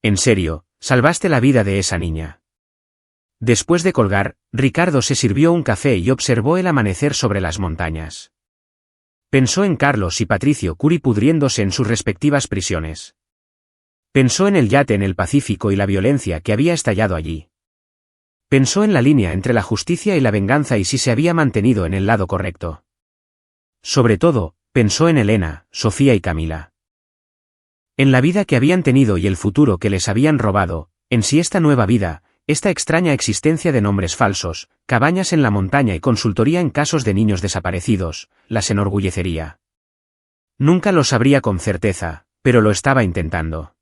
En serio, salvaste la vida de esa niña. Después de colgar, Ricardo se sirvió un café y observó el amanecer sobre las montañas. Pensó en Carlos y Patricio Curi pudriéndose en sus respectivas prisiones. Pensó en el yate en el Pacífico y la violencia que había estallado allí. Pensó en la línea entre la justicia y la venganza y si se había mantenido en el lado correcto. Sobre todo, pensó en Elena, Sofía y Camila. En la vida que habían tenido y el futuro que les habían robado, en si esta nueva vida, esta extraña existencia de nombres falsos, cabañas en la montaña y consultoría en casos de niños desaparecidos, las enorgullecería. Nunca lo sabría con certeza, pero lo estaba intentando.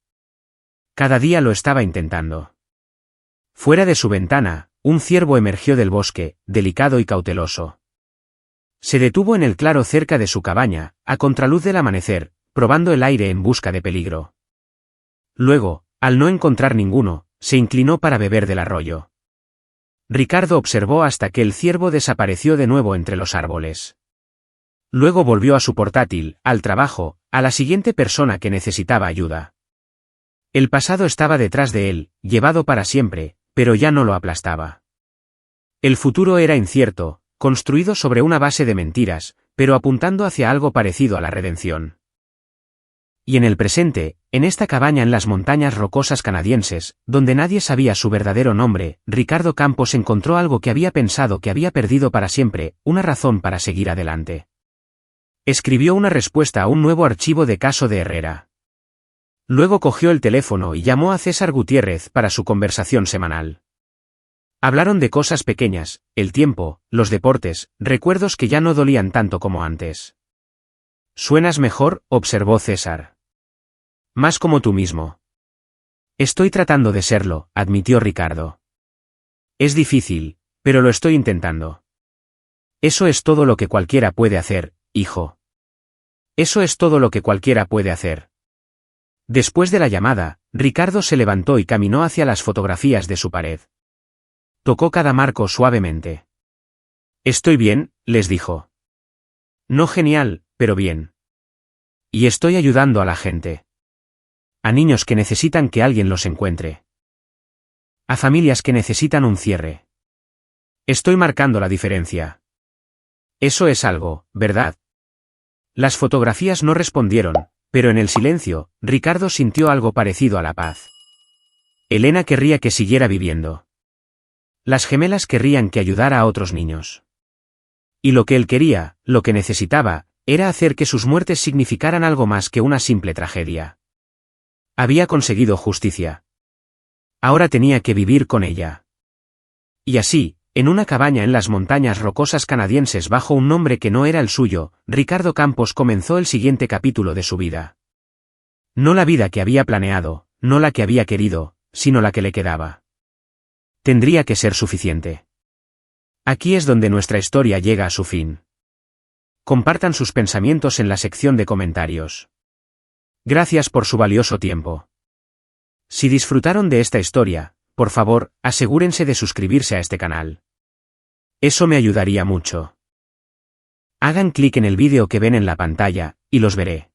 Cada día lo estaba intentando. Fuera de su ventana, un ciervo emergió del bosque, delicado y cauteloso. Se detuvo en el claro cerca de su cabaña, a contraluz del amanecer, probando el aire en busca de peligro. Luego, al no encontrar ninguno, se inclinó para beber del arroyo. Ricardo observó hasta que el ciervo desapareció de nuevo entre los árboles. Luego volvió a su portátil, al trabajo, a la siguiente persona que necesitaba ayuda. El pasado estaba detrás de él, llevado para siempre, pero ya no lo aplastaba. El futuro era incierto, construido sobre una base de mentiras, pero apuntando hacia algo parecido a la redención. Y en el presente, en esta cabaña en las montañas rocosas canadienses, donde nadie sabía su verdadero nombre, Ricardo Campos encontró algo que había pensado que había perdido para siempre, una razón para seguir adelante. Escribió una respuesta a un nuevo archivo de caso de Herrera. Luego cogió el teléfono y llamó a César Gutiérrez para su conversación semanal. Hablaron de cosas pequeñas, el tiempo, los deportes, recuerdos que ya no dolían tanto como antes. «Suenas mejor», observó César. «Más como tú mismo». «Estoy tratando de serlo», admitió Ricardo. «Es difícil, pero lo estoy intentando». «Eso es todo lo que cualquiera puede hacer, hijo». «Eso es todo lo que cualquiera puede hacer». Después de la llamada, Ricardo se levantó y caminó hacia las fotografías de su pared. Tocó cada marco suavemente. «Estoy bien», les dijo. «No genial, pero bien. Y estoy ayudando a la gente. A niños que necesitan que alguien los encuentre. A familias que necesitan un cierre. Estoy marcando la diferencia. Eso es algo, ¿verdad?». Las fotografías no respondieron, pero en el silencio, Ricardo sintió algo parecido a la paz. Elena querría que siguiera viviendo. Las gemelas querrían que ayudara a otros niños. Y lo que él quería, lo que necesitaba, era hacer que sus muertes significaran algo más que una simple tragedia. Había conseguido justicia. Ahora tenía que vivir con ella. Y así, en una cabaña en las montañas rocosas canadienses bajo un nombre que no era el suyo, Ricardo Campos comenzó el siguiente capítulo de su vida. No la vida que había planeado, no la que había querido, sino la que le quedaba. Tendría que ser suficiente. Aquí es donde nuestra historia llega a su fin. Compartan sus pensamientos en la sección de comentarios. Gracias por su valioso tiempo. Si disfrutaron de esta historia, por favor, asegúrense de suscribirse a este canal. Eso me ayudaría mucho. Hagan clic en el vídeo que ven en la pantalla, y los veré.